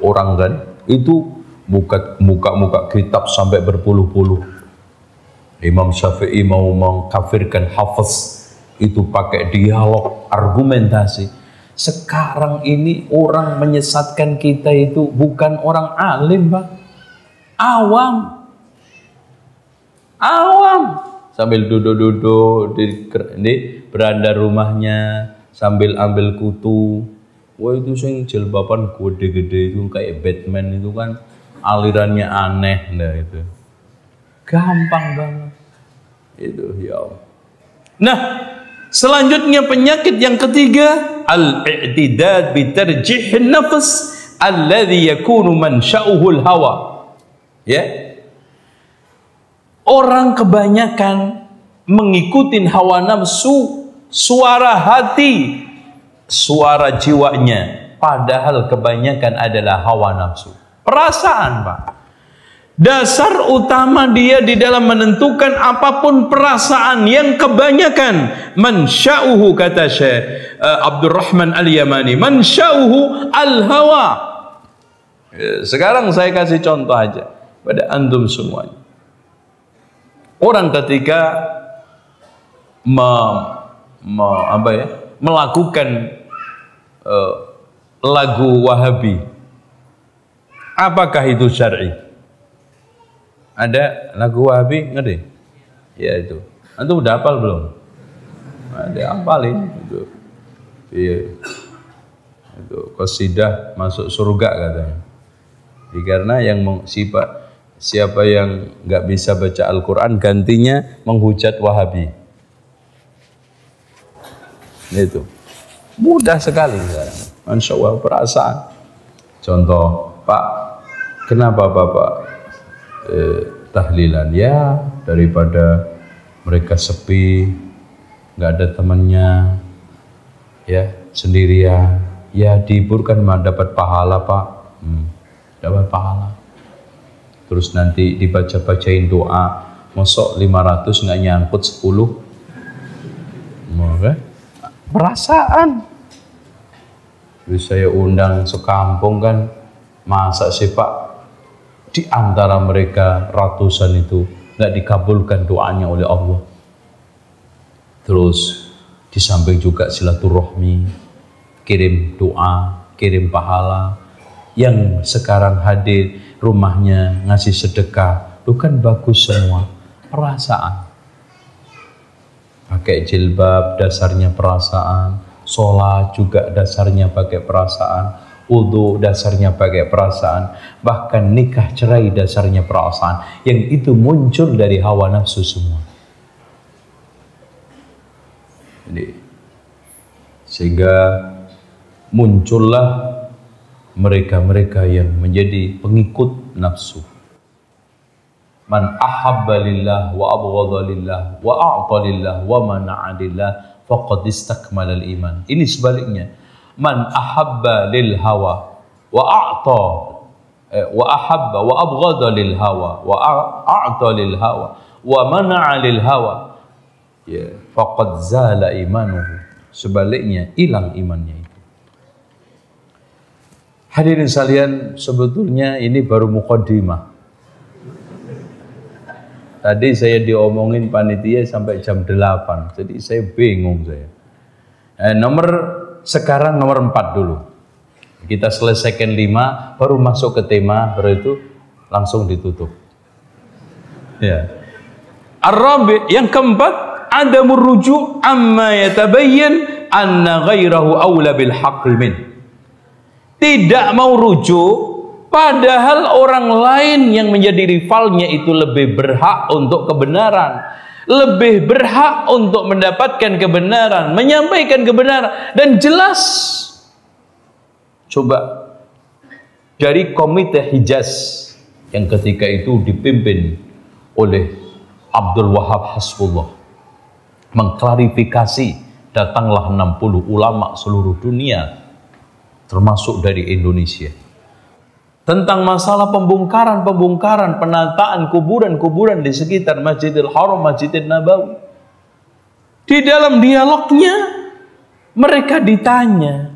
orang kan, itu muka kitab sampai berpuluh-puluh. Imam Syafi'i mau mengkafirkan Hafiz, itu pakai dialog, argumentasi. Sekarang ini orang menyesatkan kita itu bukan orang alim, Pak. Awam sambil duduk-duduk di beranda rumahnya sambil ambil kutu. Wah, itu sing jilbaban gede-gede itu kayak Batman itu kan, alirannya aneh. Nah, itu gampang banget itu, ya Allah. Nah, selanjutnya penyakit yang ketiga, al-i'tidad bi tarjih an-nafs alladhi yakunu mansha'uhu al-hawa. Ya, orang kebanyakan mengikuti hawa nafsu, suara hati, suara jiwanya, padahal kebanyakan adalah hawa nafsu, perasaan, Pak. Dasar utama dia di dalam menentukan apapun perasaan yang kebanyakan mansya'uhu, kata Syekh Abdurrahman Al-Yamani, mansya'uhu al-hawa. Sekarang saya kasih contoh aja pada antum semuanya. Orang ketika melakukan lagu Wahabi, apakah itu syar'i? Ada lagu Wahabi, ngerti? Ya itu. Antum udah hafal belum? Ada hafalin itu. Iya. Itu qasidah masuk surga katanya. Karena yang siapa yang nggak bisa baca Al-Quran, gantinya menghujat Wahabi. Itu mudah sekali sekarang. Masya Allah, perasaan. Contoh, Pak, kenapa Bapak tahlilan? Ya, daripada mereka sepi, nggak ada temannya, ya, sendirian. Ya, dihiburkan mah dapat pahala, Pak. Dapat pahala. Terus nanti dibaca-bacain doa, mosok 500 nggak nyangkut 10. Perasaan. Terus saya undang sekampung kan, masa sih Pak di antara mereka ratusan itu nggak dikabulkan doanya oleh Allah. Terus di samping juga silaturahmi, kirim doa, kirim pahala. Yang sekarang hadir rumahnya ngasih sedekah, itu kan bagus semua. Perasaan. pakai jilbab dasarnya perasaan, sholat juga dasarnya pakai perasaan, wudu dasarnya pakai perasaan, bahkan nikah cerai dasarnya perasaan, yang itu muncul dari hawa nafsu semua. Jadi, sehingga muncullah mereka-mereka yang menjadi pengikut nafsu. Man ahabba lillah wa abghadha lillah wa a'ta lillah wa mana'a lillah faqad istakmala al-iman. Ini sebaliknya. Man ahabba lil hawa wa a'ta wa ahabba wa abghadha lil hawa wa a'ta lil hawa wa mana'a lil hawa, ya, faqad zala imanuhu. Sebaliknya, hilang imannya itu. Hadirin sekalian, sebetulnya ini baru muqaddimah. Tadi saya diomongin panitia sampai jam 8, jadi saya bingung saya. Sekarang nomor 4 dulu. Kita selesaikan 5, baru masuk ke tema, baru itu langsung ditutup. Ya. Ar-rabi', yang keempat, adamur ruju' amma yatabayyan anna ghairahu awla bil haqqi min. Tidak mau rujuk, padahal orang lain yang menjadi rivalnya itu lebih berhak untuk kebenaran, lebih berhak untuk mendapatkan kebenaran, menyampaikan kebenaran, dan jelas. Coba dari Komite Hijaz yang ketika itu dipimpin oleh Abdul Wahab Hasbullah mengklarifikasi, datanglah 60 ulama seluruh dunia termasuk dari Indonesia tentang masalah pembongkaran, penataan kuburan-kuburan di sekitar Masjidil Haram, Masjidil Nabawi. Di dalam dialognya mereka ditanya,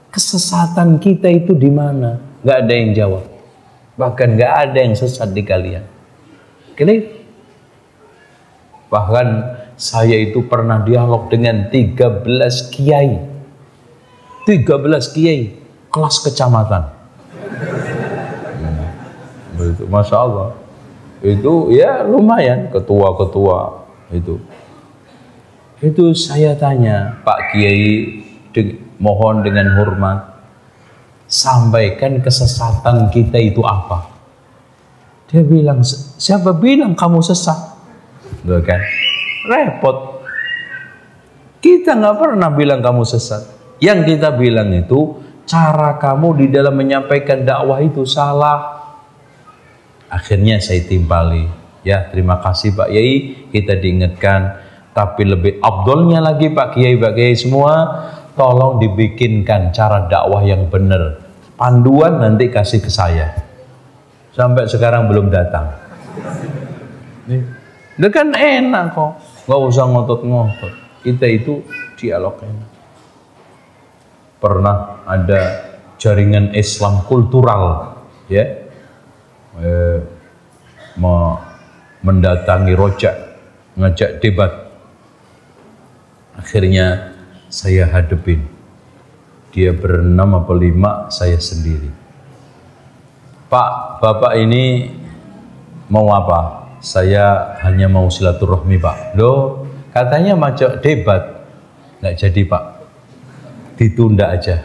kesesatan kita itu di mana? Gak ada yang jawab. Bahkan gak ada yang sesat di kalian. Clear? Bahkan saya itu pernah dialog dengan 13 kiai. 13 kiai kelas kecamatan. Begitu, Masya Allah. Itu ya lumayan, ketua-ketua itu. Itu saya tanya, Pak Kiai, mohon dengan hormat, sampaikan kesesatan kita itu apa? Dia bilang, siapa bilang kamu sesat? Tuh kan? Repot. Kita nggak pernah bilang kamu sesat. Yang kita bilang itu, cara kamu di dalam menyampaikan dakwah itu salah. Akhirnya saya timpali, ya terima kasih Pak Kiai, kita diingatkan. Tapi lebih abdolnya lagi Pak Kiai semua, tolong dibikinkan cara dakwah yang benar. Panduan nanti kasih ke saya. Sampai sekarang belum datang. Itu kan enak kok, nggak usah ngotot-ngotot. Kita itu dialog enak. Pernah ada jaringan Islam kultural, ya, mendatangi Rojak, ngajak debat. Akhirnya saya hadepin. Dia berenam apa 5, saya sendiri. Pak, Bapak ini mau apa? Saya hanya mau silaturahmi Pak. Loh, katanya ngajak debat. Nggak jadi Pak, ditunda aja.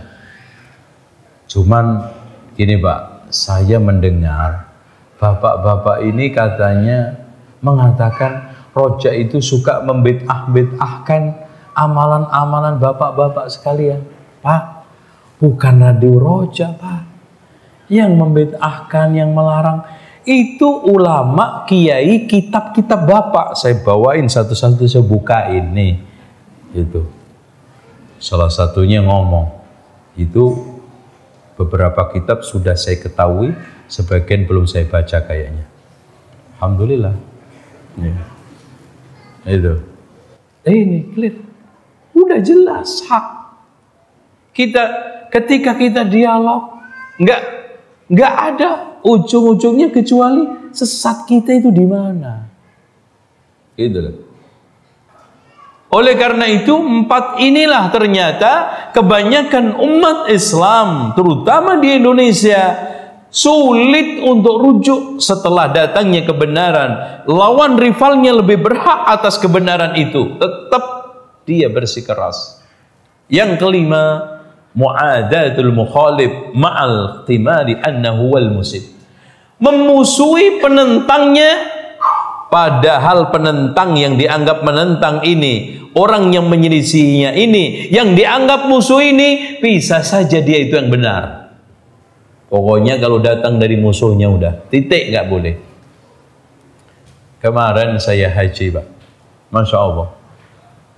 Cuman gini Pak, saya mendengar bapak-bapak ini katanya mengatakan Rojak itu suka membid'ah-bid'ahkan amalan-amalan bapak-bapak sekalian. Pak, bukan radio Rojak Pak yang membid'ahkan, yang melarang. Itu ulama, kiai, kitab-kitab bapak. Saya bawain satu-satu, saya buka ini. Itu salah satunya ngomong, itu beberapa kitab sudah saya ketahui, sebagian belum saya baca kayaknya. Alhamdulillah. Ya. Itu. Ini clear. Udah jelas hak. Kita ketika kita dialog, nggak ada ujung-ujungnya kecuali sesat kita itu di mana. Gitu. Oleh karena itu, 4 inilah ternyata kebanyakan umat Islam, terutama di Indonesia, sulit untuk rujuk setelah datangnya kebenaran. Lawan rivalnya lebih berhak atas kebenaran itu, tetap dia bersikeras. Yang kelima, mu'adatul mukhalif ma'al ihtimali annahu wal musib. Memusuhi penentangnya, padahal penentang yang dianggap menentang ini, orang yang menyelisihinya ini, yang dianggap musuh ini, bisa saja dia itu yang benar. Pokoknya kalau datang dari musuhnya udah, titik, nggak boleh. Kemarin saya haji, Pak. Masya Allah.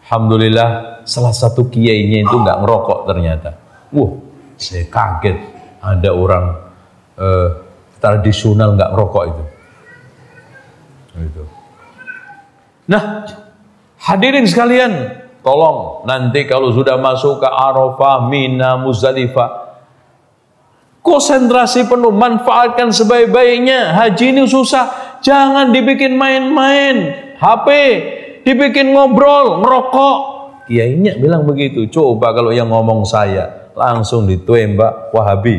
Alhamdulillah, salah satu kiainya itu nggak ngerokok ternyata. Wah, saya kaget. Ada orang tradisional nggak ngerokok itu. Nah, hadirin sekalian, tolong nanti kalau sudah masuk ke Arafah, Mina, Muzdalifah, konsentrasi penuh, manfaatkan sebaik-baiknya. Haji ini susah, jangan dibikin main-main, HP, dibikin ngobrol, ngerokok. Kiainya bilang begitu. Coba kalau yang ngomong saya, langsung ditembak Wahabi.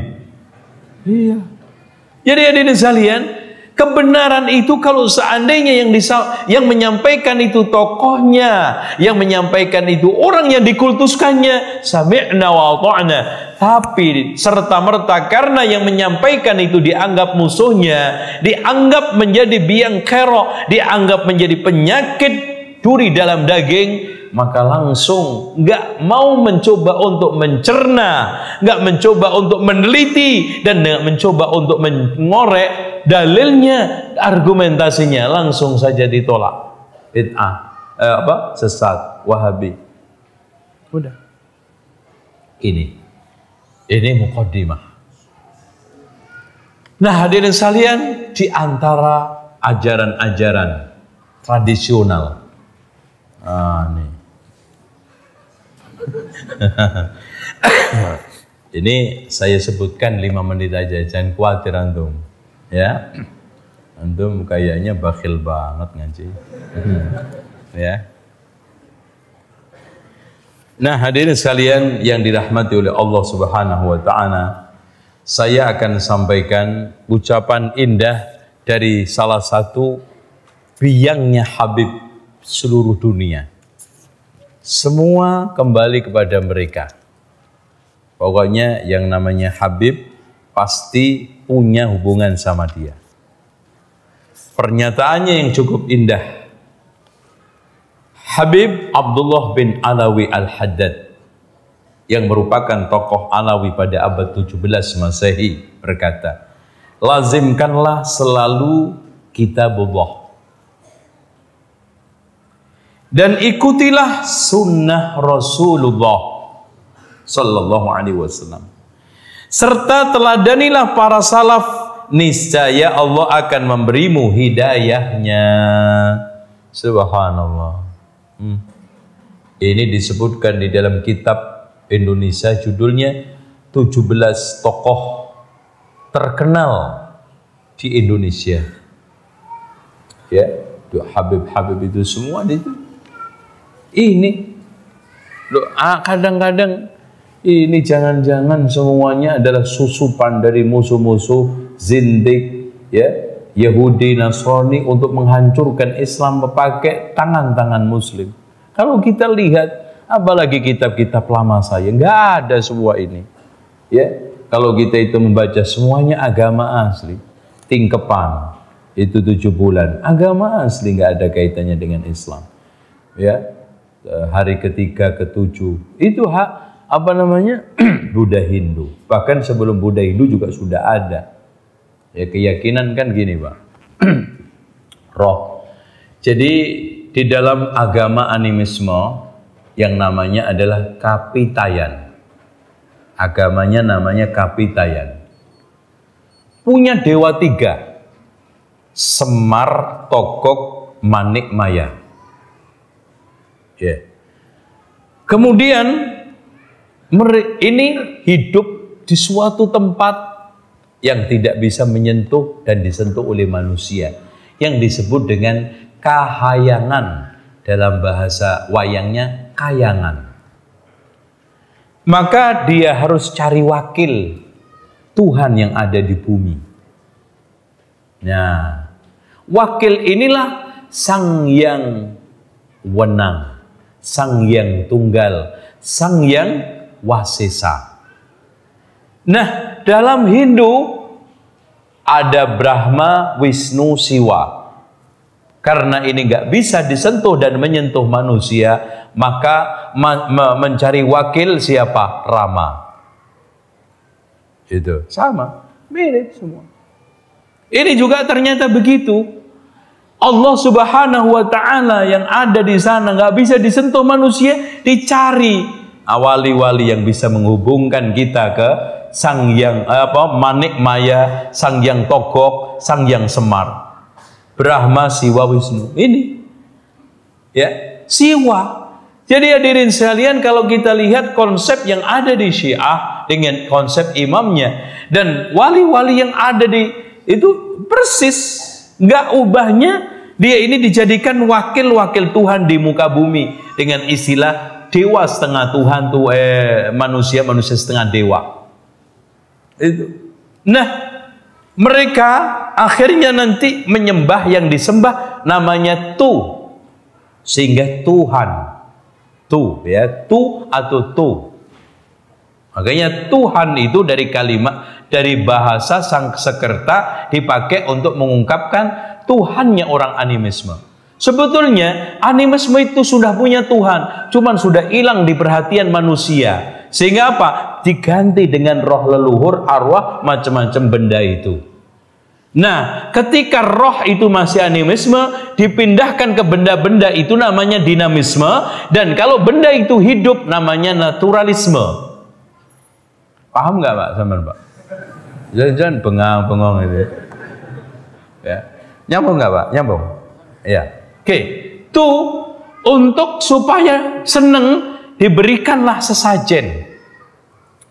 Iya. Jadi hadirin sekalian, kebenaran itu kalau seandainya yang menyampaikan itu tokohnya, yang menyampaikan itu orang yang dikultuskannya, sami'na wa ata'na. Tapi serta-merta karena yang menyampaikan itu dianggap musuhnya, dianggap menjadi biang kerok, dianggap menjadi penyakit duri dalam daging, maka langsung nggak mau mencoba untuk mencerna, nggak mencoba untuk meneliti, dan nggak mencoba untuk mengorek dalilnya, argumentasinya, langsung saja ditolak. Bid'ah, sesat, Wahabi. Udah. Ini muqaddimah. Nah, hadirin sekalian, di antara ajaran-ajaran tradisional, nih. Ini saya sebutkan 5 menit aja, jangan khawatir antum, ya. Antum kayaknya bakhil banget ngaji, ya. Nah, hadirin sekalian yang dirahmati oleh Allah Subhanahu wa taala, saya akan sampaikan ucapan indah dari salah satu biangnya Habib seluruh dunia. Semua kembali kepada mereka. Pokoknya yang namanya Habib pasti punya hubungan sama dia. Pernyataannya yang cukup indah. Habib Abdullah bin Alawi Al-Haddad, yang merupakan tokoh Alawi pada abad 17 Masehi, berkata, lazimkanlah selalu kitabullah dan ikutilah sunnah Rasulullah sallallahu alaihi wasallam, serta teladanilah para salaf, niscaya Allah akan memberimu hidayahnya. Subhanallah. Ini disebutkan di dalam kitab Indonesia, judulnya 17 tokoh terkenal di Indonesia. Ya, Habib-habib itu semua itu. Ini loh, kadang-kadang ini jangan-jangan semuanya adalah susupan dari musuh-musuh zindik, ya, Yahudi, Nasrani, untuk menghancurkan Islam memakai tangan-tangan Muslim. Kalau kita lihat, apalagi kitab-kitab lama saya, nggak ada semua ini. Ya, kalau kita itu membaca semuanya agama asli, tingkepan itu 7 bulan, agama asli, nggak ada kaitannya dengan Islam. Ya, hari ketiga, ketujuh itu Buddha Hindu. Bahkan sebelum Buddha Hindu juga sudah ada. Ya, keyakinan kan gini, Pak. Roh. Jadi di dalam agama animisme yang namanya adalah Kapitayan. Agamanya namanya Kapitayan. Punya dewa 3. Semar, Tokok, Manik, Maya. Ya. Kemudian ini hidup di suatu tempat yang tidak bisa menyentuh dan disentuh oleh manusia, yang disebut dengan kahayangan, dalam bahasa wayangnya kayangan. Maka dia harus cari wakil Tuhan yang ada di bumi. Nah, wakil inilah Sang Yang Wenang, Sang Yang Tunggal, Sang Yang Wasesa. Nah, dalam Hindu ada Brahma, Wisnu, Siwa. Karena ini nggak bisa disentuh dan menyentuh manusia, maka mencari wakil siapa? Rama. Itu sama, mirip semua. Ini juga ternyata begitu. Allah Subhanahu wa Ta'ala yang ada di sana nggak bisa disentuh manusia, dicari wali-wali yang bisa menghubungkan kita ke Sang Yang Manik Maya, Sang Yang Togok, Sang Yang Semar. Brahma, Siwa, Wisnu. Ini ya, Siwa. Jadi hadirin sekalian, kalau kita lihat konsep yang ada di Syiah dengan konsep imamnya dan wali-wali yang ada di itu persis, nggak ubahnya. Dia ini dijadikan wakil-wakil Tuhan di muka bumi dengan istilah dewa setengah Tuhan tuh manusia setengah dewa. Itu. Nah, mereka akhirnya nanti menyembah yang disembah namanya Tu, sehingga Tuhan Tu ya, Tu atau Tu. Makanya Tuhan itu dari kalimat, dari bahasa Sanskerta dipakai untuk mengungkapkan Tuhannya orang animisme. Sebetulnya animisme itu sudah punya Tuhan, cuman sudah hilang di perhatian manusia. Sehingga apa? Diganti dengan roh leluhur, arwah, macam-macam benda itu. Nah, ketika roh itu masih animisme, dipindahkan ke benda-benda itu namanya dinamisme. Dan kalau benda itu hidup, namanya naturalisme. Paham nggak Pak? Sama Pak? Jangan bengong-bengong itu. Ya. Nyambung nggak Pak? Nyambung? Ya. Oke. Tuh, untuk supaya seneng, diberikanlah sesajen.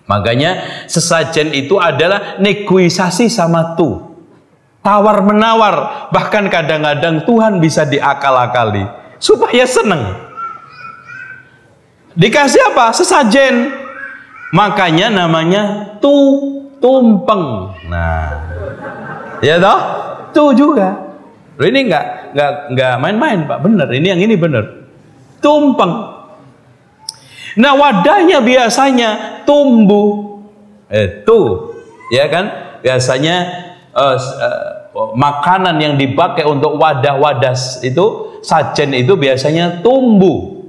Makanya sesajen itu adalah negosiasi sama Tu. Tawar menawar, bahkan kadang-kadang Tuhan bisa diakal-akali supaya seneng. Dikasih apa? Sesajen. Makanya namanya tumpeng. Nah, ya toh? Tu juga. Loh, ini nggak main-main Pak, bener. Ini yang ini bener. Tumpeng. Nah, wadahnya biasanya tumbuh. Ya kan? Biasanya makanan yang dipakai untuk wadah-wadah itu, sajen itu biasanya tumbuh.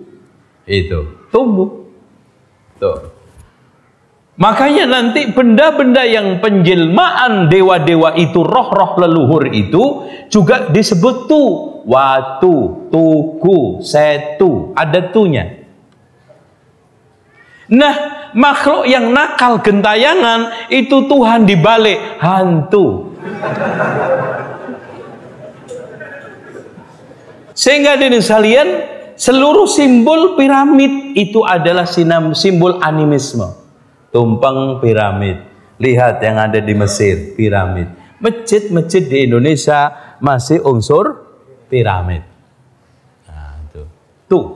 Itu, tumbuh. Tuh. Makanya nanti benda-benda yang penjelmaan dewa-dewa itu, roh-roh leluhur itu juga disebut Tu, Watu, Tugu, Setu, ada tunya. Nah, makhluk yang nakal gentayangan itu Tuhan dibalik hantu. Sehingga dari sekalian, seluruh simbol piramid itu adalah simbol animisme. Tumpeng piramid. Lihat yang ada di Mesir, piramid. Masjid-masjid di Indonesia masih unsur piramid. Nah, itu. Tuh.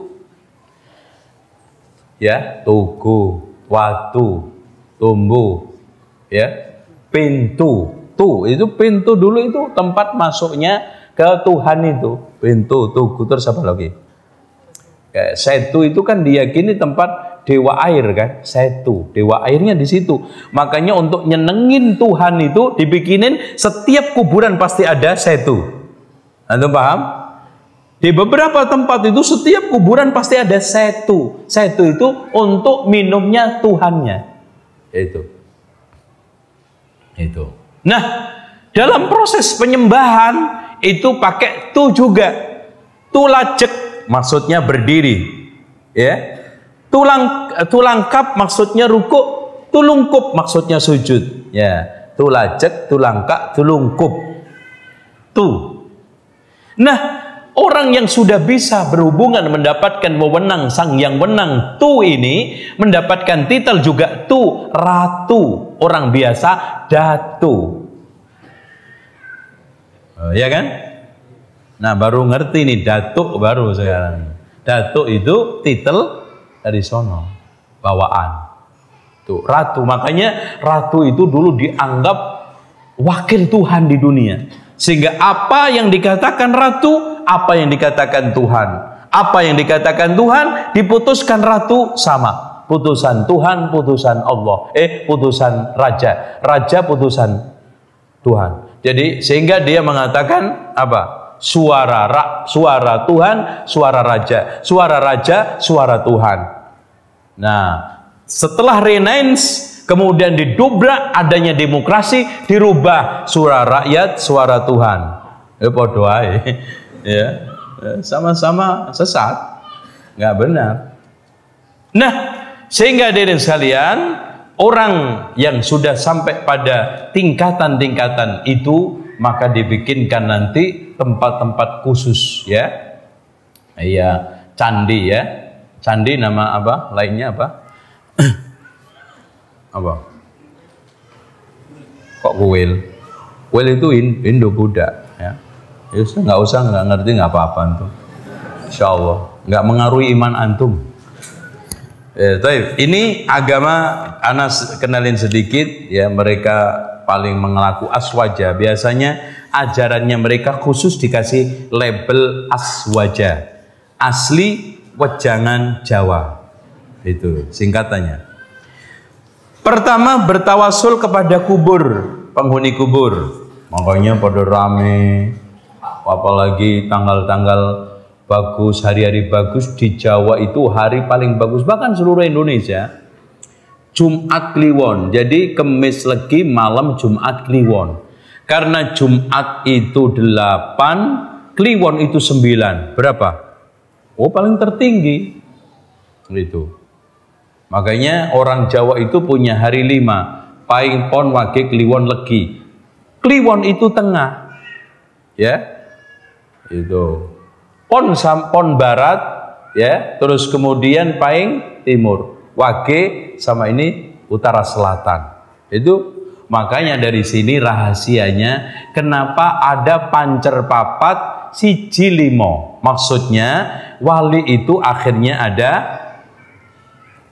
Ya, tugu, watu, tumbuh, ya, pintu. Tuh, itu pintu dulu itu tempat masuknya ke Tuhan itu. Pintu, tugu, terus apa lagi? Kayak Setu itu kan diyakini tempat dewa air kan, Setu, dewa airnya di situ. Makanya untuk nyenengin Tuhan itu dibikinin setiap kuburan pasti ada Setu. Anda paham? Di beberapa tempat itu setiap kuburan pasti ada Setu. Setu itu untuk minumnya Tuhannya. Itu. Nah, dalam proses penyembahan itu pakai Tu juga. Tu lajek maksudnya berdiri. Ya. Tulang kap maksudnya rukuk, tulungkup maksudnya sujud. Ya, tulajek, tulangkak, tulungkup. Tu. Nah, orang yang sudah bisa berhubungan mendapatkan wewenang Sang Yang Wenang Tu ini mendapatkan titel juga Tu, Ratu. Orang biasa Datu. Ya kan? Nah, baru ngerti nih Datuk baru sekarang. Datuk itu titel dari sono, bawaan. Tuh, ratu. Makanya ratu itu dulu dianggap wakil Tuhan di dunia. Sehingga apa yang dikatakan ratu, apa yang dikatakan Tuhan. Apa yang dikatakan Tuhan, diputuskan ratu sama. Putusan Tuhan, putusan Allah. Putusan raja. Raja putusan Tuhan. Jadi sehingga dia mengatakan apa? Suara Tuhan, suara raja. Suara raja, suara Tuhan. Nah, setelah Renaissance kemudian didobrak, adanya demokrasi, dirubah suara rakyat, suara Tuhan. Podo ae. Ya, sama-sama sesat, nggak benar. Nah, sehingga hadirin sekalian, orang yang sudah sampai pada tingkatan-tingkatan itu, maka dibikinkan nanti tempat-tempat khusus, ya. Iya, candi, ya. Candi nama apa? Lainnya apa? Apa? Kok kuil? Kuil itu Indo-Buddha, ya. Yus, nggak usah, nggak ngerti, nggak apa-apa tuh. Insya Allah, nggak mengaruhi iman antum. Ini agama, Anas kenalin sedikit, ya. Mereka paling mengelaku aswaja. Biasanya ajarannya mereka khusus dikasih label aswaja, asli wejangan Jawa. Itu singkatannya. Pertama, bertawasul kepada kubur, penghuni kubur. Makanya pada rame, apalagi tanggal-tanggal bagus, hari-hari bagus di Jawa itu hari paling bagus, bahkan seluruh Indonesia. Jumat Kliwon, jadi Kemis Legi malam Jumat Kliwon. Karena Jumat itu 8, Kliwon itu 9. Berapa? Oh, paling tertinggi. Itu. Makanya orang Jawa itu punya hari 5. Paing Pon Wage Kliwon Legi. Kliwon itu tengah. Ya. Itu. Pon barat, ya, terus kemudian Paing timur. Wage sama ini utara selatan. Itu makanya dari sini rahasianya kenapa ada pancer papat siji limo. Maksudnya wali itu akhirnya ada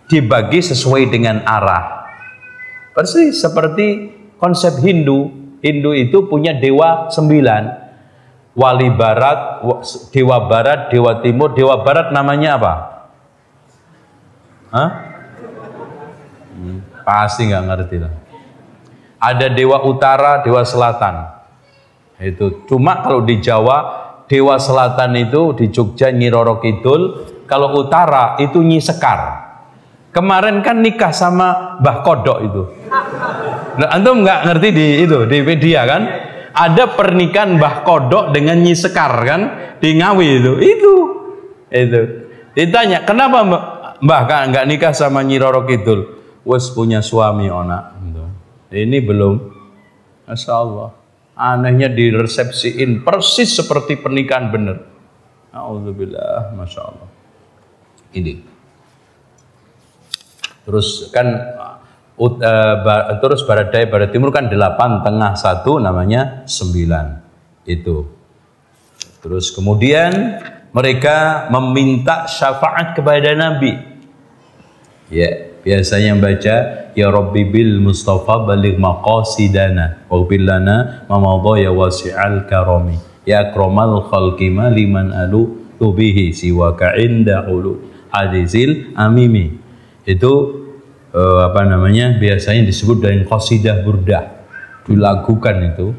dibagi sesuai dengan arah. Persis seperti konsep Hindu. Hindu itu punya dewa 9. Wali barat, dewa barat, dewa timur, dewa barat namanya apa? Hah? Pasti nggak ngerti lah. Ada dewa utara, dewa selatan. Itu cuma kalau di Jawa dewa selatan itu di Jogja Nyi Roro Kidul, kalau utara itu Nyi Sekar. Kemarin kan nikah sama Mbah Kodok itu. Nah, antum nggak ngerti di media kan? Ada pernikahan Mbah Kodok dengan Nyi Sekar kan di Ngawi itu. Ditanya kenapa Mbah nggak nikah sama Nyi Roro Kidul? Wes punya suami onak. Ini belum. Masya Allah. Anehnya diresepsiin persis seperti pernikahan bener. Alhamdulillah, Masya Allah. Ini. Terus kan terus barat daya barat timur kan 8, tengah 1 namanya 9. Itu. Terus kemudian mereka meminta syafaat kepada Nabi. Ya, biasanya baca ya Rabbi bil Mustafa baligh maqasidana waghfir lana ma madha ya wasi'al karami ya akramal khalqi liman alu tubihi siwaka inda ulu hadizil amimi. Itu apa namanya, biasanya disebut dengan qasidah burdah, dilagukan itu,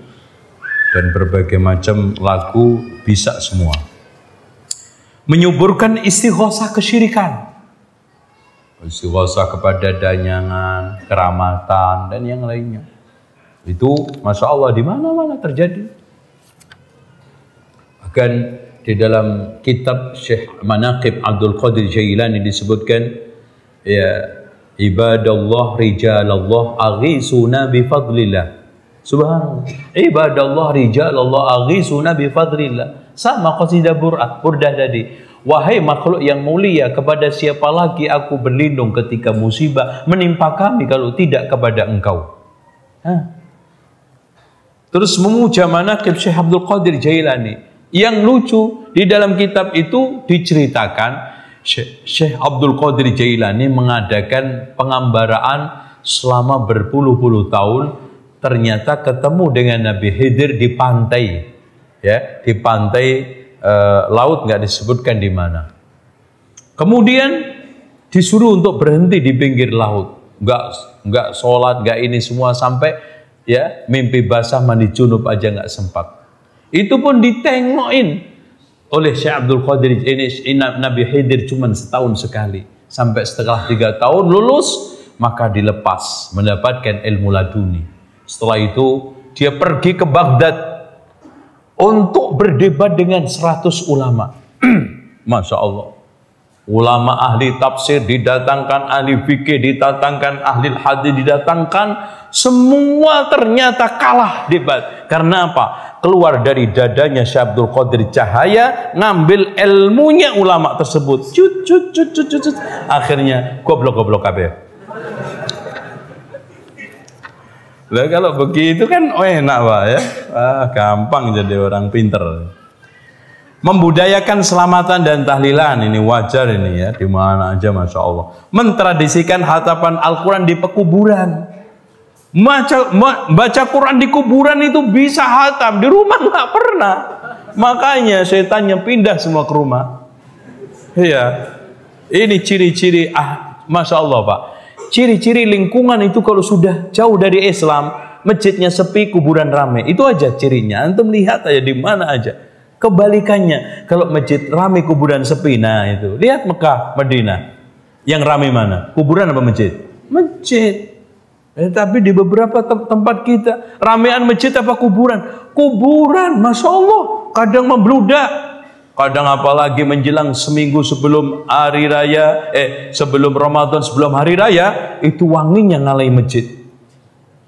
dan berbagai macam lagu bisa semua. Menyuburkan istighosah kesyirikan, istighosah kepada danyangan, keramatan, dan yang lainnya. Itu Masya Allah di mana-mana terjadi. Bahkan di dalam kitab Syekh Manaqib Abdul Qadir Jailani disebutkan, ya ibadallah rijalallah aghisuna bifadlillah. Subhanallah. Ibadallah rijalallah aghisuna bifadlillah. Sama qasidah burdah tadi. Wahai makhluk yang mulia, kepada siapa lagi aku berlindung ketika musibah menimpa kami kalau tidak kepada engkau. Terus memuja manaqib Syekh Abdul Qadir Jailani. Yang lucu, di dalam kitab itu diceritakan Syekh Abdul Qadir Jailani mengadakan pengambaraan selama berpuluh-puluh tahun, ternyata ketemu dengan Nabi Khidir di pantai, ya, di pantai laut, nggak disebutkan di mana. Kemudian disuruh untuk berhenti di pinggir laut, nggak sholat, nggak ini semua, sampai ya mimpi basah mandi junub aja nggak sempat. Itu pun ditengokin oleh Syekh Abdul Qadir. Ini Nabi Khidir cuma setahun sekali, sampai setelah 3 tahun lulus maka dilepas mendapatkan ilmu laduni. Setelah itu dia pergi ke Baghdad untuk berdebat dengan 100 ulama. Masya Allah, ulama ahli tafsir didatangkan, ahli fikih didatangkan, ahli hadis didatangkan, semua ternyata kalah debat. Karena apa? Keluar dari dadanya Syekh Abdul Qadir cahaya, ngambil ilmunya ulama tersebut. Akhirnya goblok-goblok kabeh. Lah kalau begitu kan enak Pak ya. Gampang jadi orang pinter. Membudayakan selamatan dan tahlilan ini wajar ini ya, di mana aja Masya Allah. Mentradisikan hatapan Al-Quran di pekuburan. Baca Quran di kuburan itu bisa hatam, di rumah nggak pernah. Makanya setannya pindah semua ke rumah. Iya, ini ciri-ciri Masya Allah Pak. Ciri-ciri lingkungan itu kalau sudah jauh dari Islam, masjidnya sepi, kuburan ramai, itu aja cirinya. Antum lihat aja di mana aja. Kebalikannya, kalau masjid ramai, kuburan sepi, nah itu. Lihat Mekah, Madinah, yang ramai mana? Kuburan apa masjid? Masjid. Tapi di beberapa tempat kita, ramean masjid apa kuburan? Kuburan, Masya Allah. Kadang membludak, kadang apalagi menjelang seminggu sebelum hari raya, sebelum Ramadan, sebelum hari raya, itu wanginya ngalai masjid.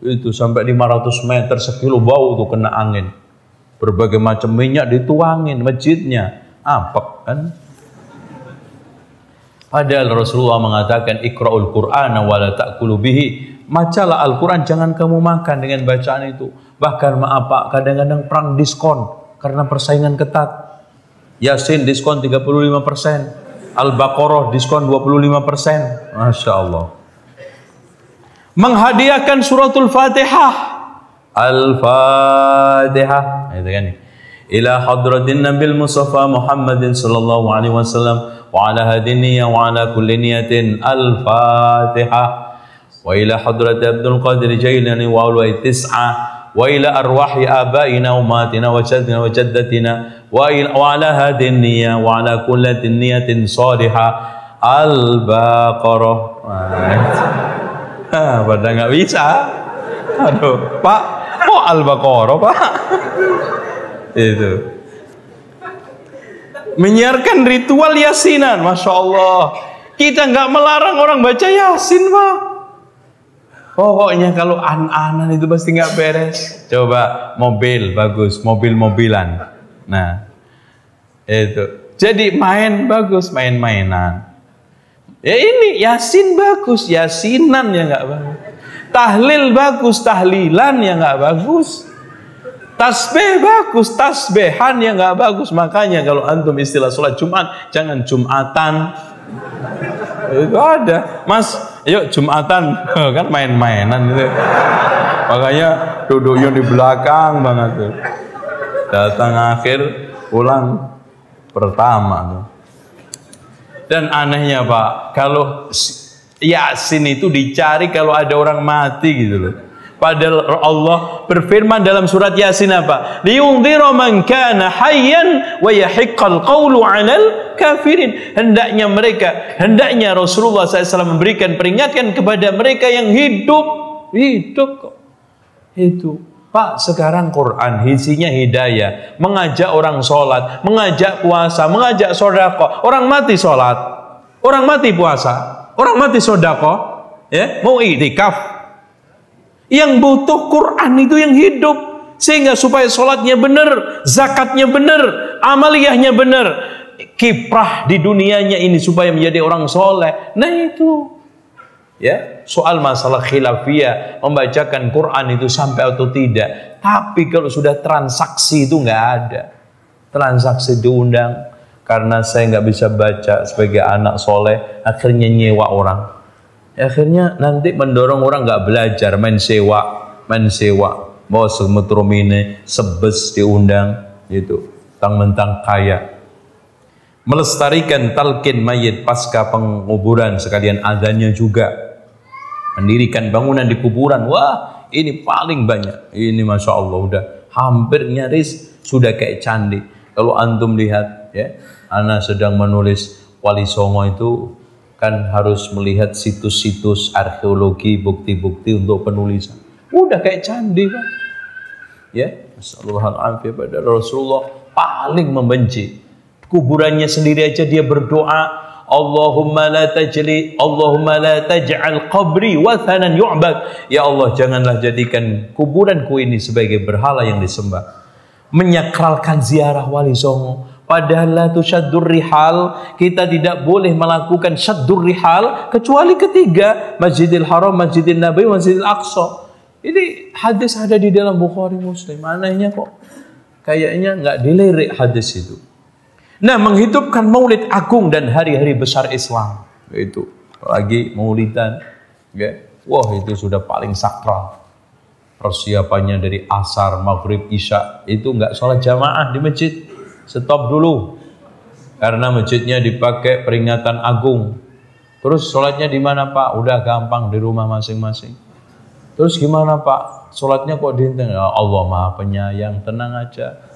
Itu sampai 500 meter, sekilo bau tuh kena angin. Berbagai macam minyak dituangin masjidnya, apek kan? Padahal Rasulullah mengatakan Iqra'ul Qur'ana wa la ta'kulu bihi. Bacalah Al-Quran, jangan kamu makan dengan bacaan itu. Bahkan maaf Pak, kadang-kadang perang diskon karena persaingan ketat. Yasin diskon 35%, Al-Baqarah diskon 25%. Masya Allah. Menghadiahkan suratul Fatihah, Al-Fatihah, itu kan, ila hadratin Nabil Mustafa Muhammadin sallallahu alaihi wasallam wa ala hadiniya wa ala kulli niyatin. Al-Fatihah. Wa ila hadrati Abdul Qadir Jailani wa ulwai tis'ah wa ila arwahi abaina wa umatina wa jadina wa jaddatina wa ala hadin niyya wa ala kullatin niyatin salihah. Al-Baqarah. Pada nggak bisa. Aduh Pak, kok Al-Baqarah Pak? Itu menyiarkan ritual yasinan. Masya Allah, kita nggak melarang orang baca yasin Pak. Pokoknya kalau an-anan itu pasti nggak beres. Coba mobil bagus, mobil-mobilan. Nah, itu. Jadi main bagus, main-mainan. Ya ini yasin bagus, yasinan ya nggak bagus. Tahlil bagus, tahlilan ya nggak bagus. Tasbih bagus, tasbihan ya nggak bagus. Makanya kalau antum istilah sholat Jumat, jangan Jumatan. Itu ada, Mas, yuk Jumatan, kan main-mainan gitu. Makanya duduknya di belakang banget tuh. Datang akhir, pulang pertama tuh. Dan anehnya Pak, kalau yasin itu dicari kalau ada orang mati gitu loh. Padahal Allah berfirman dalam surat Yasin apa? Liyundhira man kana hayyan wa yahiqqal qawlu 'alal kafirin. Hendaknya Rasulullah SAW memberikan peringatan kepada mereka yang hidup kok. Itu Pak, sekarang Quran isinya hidayah, mengajak orang sholat, mengajak puasa, mengajak sodako. Orang mati sholat, orang mati puasa, orang mati sodako, ya, mau itikaf. Yang butuh Quran itu yang hidup, sehingga supaya sholatnya benar, zakatnya benar, amaliyahnya benar, kiprah di dunianya ini supaya menjadi orang soleh. Nah itu, ya, soal masalah khilafiyah, membacakan Quran itu sampai atau tidak. Tapi kalau sudah transaksi itu nggak ada. Transaksi diundang, karena saya nggak bisa baca sebagai anak soleh, akhirnya nyewa orang. Akhirnya nanti mendorong orang nggak belajar, main sewa. Mau semetromine, sebes diundang, gitu. Mentang-mentang kaya. Melestarikan talqin mayit pasca penguburan, sekalian adanya juga. Mendirikan bangunan di kuburan, wah ini paling banyak. Ini Masya Allah udah hampir nyaris sudah kayak candi. Kalau antum lihat ya, ana sedang menulis Wali Songo itu kan harus melihat situs-situs arkeologi, bukti-bukti untuk penulisan. Udah kayak candi kan. Ya, Assalamualaikum pada Rasulullah paling membenci. Kuburannya sendiri aja dia berdoa, Allahumma la taj'al qabri wathanan yu'bad. Ya Allah, janganlah jadikan kuburanku ini sebagai berhala yang disembah. Menyakralkan ziarah Wali Songo. Padahal la tusyaddur rihal, kita tidak boleh melakukan syaddur rihal kecuali ketiga, Masjidil Haram, Masjidil Nabawi, Masjidil Aqsa. Ini hadis ada di dalam Bukhari Muslim. Anehnya kok kayaknya nggak dilirik hadis itu. Nah, menghidupkan maulid agung dan hari-hari besar Islam, itu lagi maulidan, ya. Wah itu sudah paling sakral. Persiapannya dari asar, maghrib, isya, itu nggak sholat jamaah di masjid, stop dulu, karena masjidnya dipakai peringatan agung. Terus sholatnya di mana Pak? Udah gampang di rumah masing-masing. Terus gimana Pak? Sholatnya kok dihentikan? Ya Allah Maha Penyayang, tenang aja.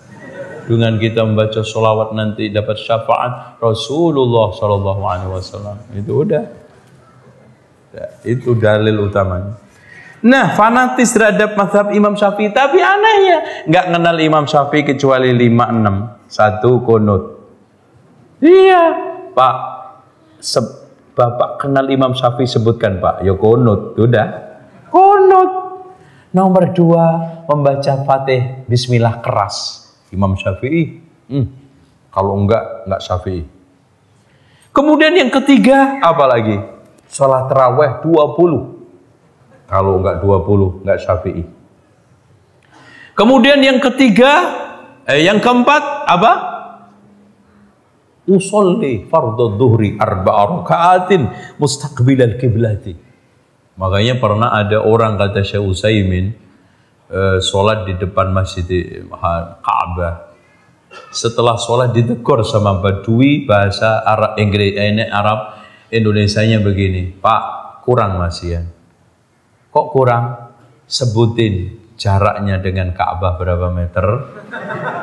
Dengan kita membaca sholawat nanti dapat syafaat Rasulullah Shallallahu Alaihi Wasallam. Itu udah, ya, itu dalil utamanya. Nah, fanatis terhadap mazhab Imam Syafi'i, tapi anehnya nggak kenal Imam Syafi'i kecuali 5-6. 1 kunut. Iya, Pak. Bapak kenal Imam Syafi'i, sebutkan Pak. Ya kunut, udah. Kunut. Nomor 2, membaca Fatih Bismillah keras. Imam Syafi'i, kalau enggak Syafi'i. Kemudian yang ketiga, apa lagi? Sholat taraweh 20. Kalau enggak 20, enggak Syafi'i. Kemudian yang ketiga, yang keempat, apa? Usolli fardhu dhuhri 4 raka'atin mustaqbilal qiblati. Makanya pernah ada orang, kata Syekh Utsaimin, sholat di depan Masjid Ka'bah. Setelah sholat ditegur sama Badui, bahasa Arab, Arab Indonesianya begini, Pak, kurang masih ya. Kok kurang? Sebutin jaraknya dengan Ka'bah berapa meter,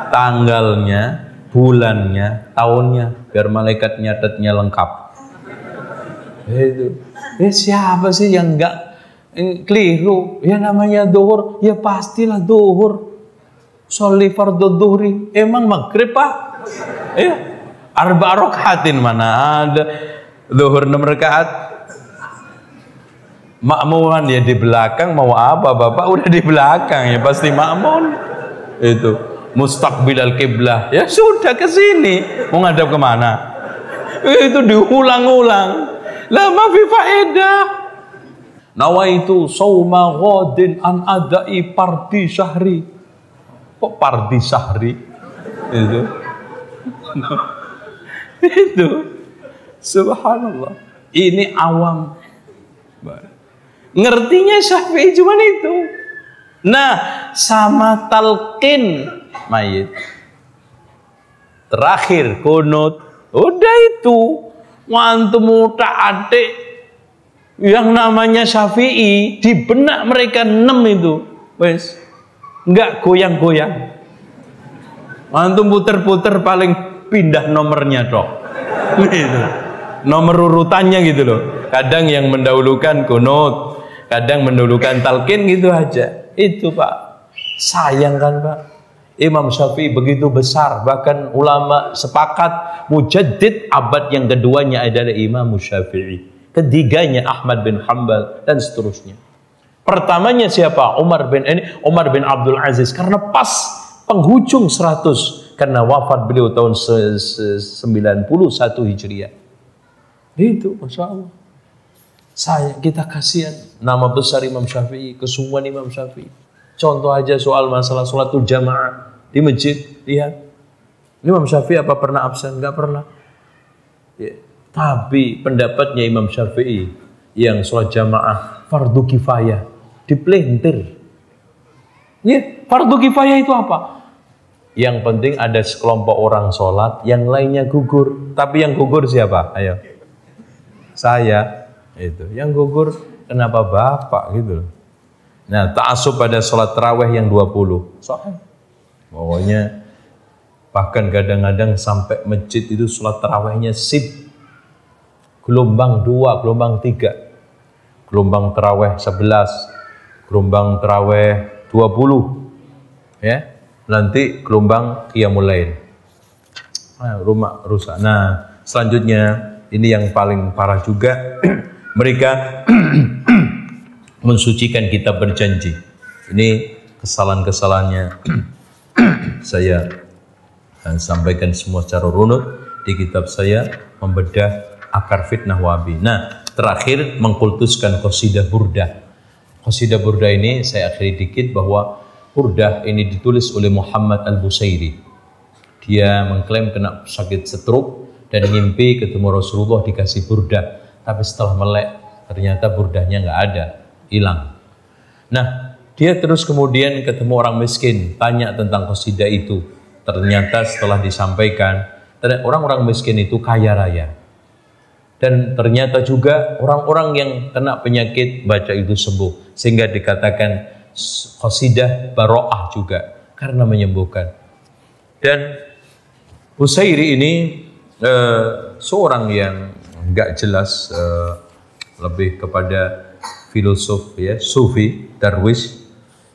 tanggalnya, bulannya, tahunnya, biar malaikat nyatetnya lengkap. Itu. Siapa sih yang enggak keliru? Ya namanya duhur, ya pastilah duhur. Sholli fardhu dhuhri, emang maghrib Pak? Ya, 4 rakaatin mana ada duhur 6 rakaat. Makmuman ya di belakang, mau apa Bapak? Udah di belakang ya pasti makmum. Itu mustaqbilal qiblah, ya sudah ke sini, mau ngadap kemana? Itu diulang-ulang. Lah ma fi faedah. Nawaitu sauma ghadin an adai pardi syahri. Kok pardi syahri? Itu. Itu. Subhanallah. Ini awam. Ngertinya Syafi'i cuma itu. Nah, sama talqin mayit. Terakhir kunut. Udah itu. Wantum tak adik yang namanya Syafi'i di benak mereka 6 itu, wes nggak goyang-goyang. Antum puter-puter paling pindah nomornya dok, gitu. Nomor urutannya gitu loh. Kadang yang mendahulukan kunut, kadang mendahulukan talqin gitu aja. Itu Pak, sayang kan Pak. Imam Syafi'i begitu besar, bahkan ulama sepakat mujaddid abad yang keduanya adalah Imam Syafi'i, ketiganya Ahmad bin Hanbal dan seterusnya. Pertamanya siapa? Umar bin Abdul Aziz, karena pas penghujung 100, karena wafat beliau tahun 91 Hijriah. Itu Masya Allah. Kita kasihan nama besar Imam Syafi'i, kesungguhan Imam Syafi'i. Contoh aja soal masalah sholatul jamaah di masjid, lihat. Imam Syafi'i apa pernah absen? Enggak pernah. Ya. Tapi pendapatnya Imam Syafi'i yang sholat jamaah fardu kifayah dipelintir. Ya, fardu kifayah itu apa? Yang penting ada sekelompok orang sholat, yang lainnya gugur. Tapi yang gugur siapa? Ayo. Saya. Itu. Yang gugur kenapa bapak gitu. Nah, ta'assub pada sholat tarawih yang 20. Sahih. Pokoknya bahkan kadang-kadang sampai masjid itu sholat tarawihnya sip. Gelombang 2, gelombang 3. Gelombang tarawih 11, gelombang tarawih 20. Ya. Nanti gelombang qiyamul lail. Rumah rusak. Nah, selanjutnya ini yang paling parah juga. Mereka mensucikan kitab berjanji. Ini kesalahan-kesalahannya saya sampaikan semua secara runut di kitab saya, membedah akar fitnah Wahabi. Nah, terakhir mengkultuskan qasidah Burdah. Qasidah Burdah ini saya akhiri dikit bahwa Burdah ini ditulis oleh Muhammad Al-Busairi. Dia mengklaim kena sakit stroke dan mimpi ketemu Rasulullah dikasih Burdah. Tapi setelah melek ternyata Burdahnya nggak ada, hilang. Nah, dia terus kemudian ketemu orang miskin, tanya tentang qasidah itu. Ternyata setelah disampaikan, orang-orang miskin itu kaya raya. Dan ternyata juga orang-orang yang kena penyakit baca itu sembuh. Sehingga dikatakan qasidah baro'ah juga, karena menyembuhkan. Dan Busairi ini seorang yang nggak jelas, lebih kepada filosof ya, sufi, darwis,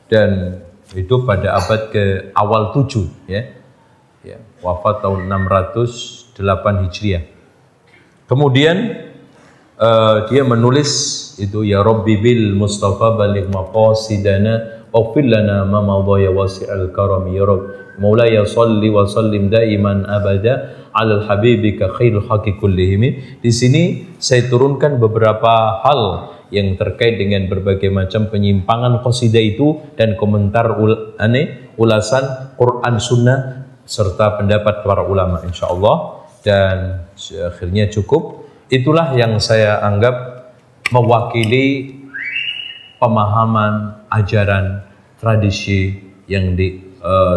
dan hidup pada abad ke awal 7 ya. Wafat tahun 608 Hijriah. Kemudian dia menulis itu, ya Rabbi bil Mustafa baligh maqasidana waghfir lana ma madha ya wasi'al karam ya Rabb Maulaya shalli wa sallim daiman abada alal habibika khairul haqqi kullihim. Di sini saya turunkan beberapa hal yang terkait dengan berbagai macam penyimpangan qasidah itu dan komentar ulasan Quran Sunnah serta pendapat para ulama, insyaallah. Dan akhirnya cukup. Itulah yang saya anggap mewakili pemahaman, ajaran, tradisi yang di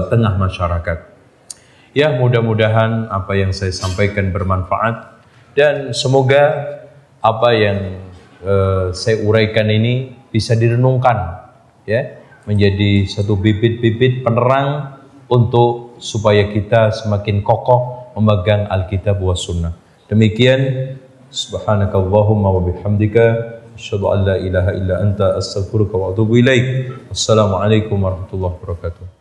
tengah masyarakat. Ya, mudah-mudahan apa yang saya sampaikan bermanfaat dan semoga apa yang saya uraikan ini bisa direnungkan ya, menjadi satu bibit-bibit penerang untuk supaya kita semakin kokoh memegang Alkitab wa Sunnah. Demikian, subhanakallahumma wa bihamdika asyhadu an la ilaha illa anta astaghfiruka wa atubu ilaik. Wassalamualaikum warahmatullahi wabarakatuh.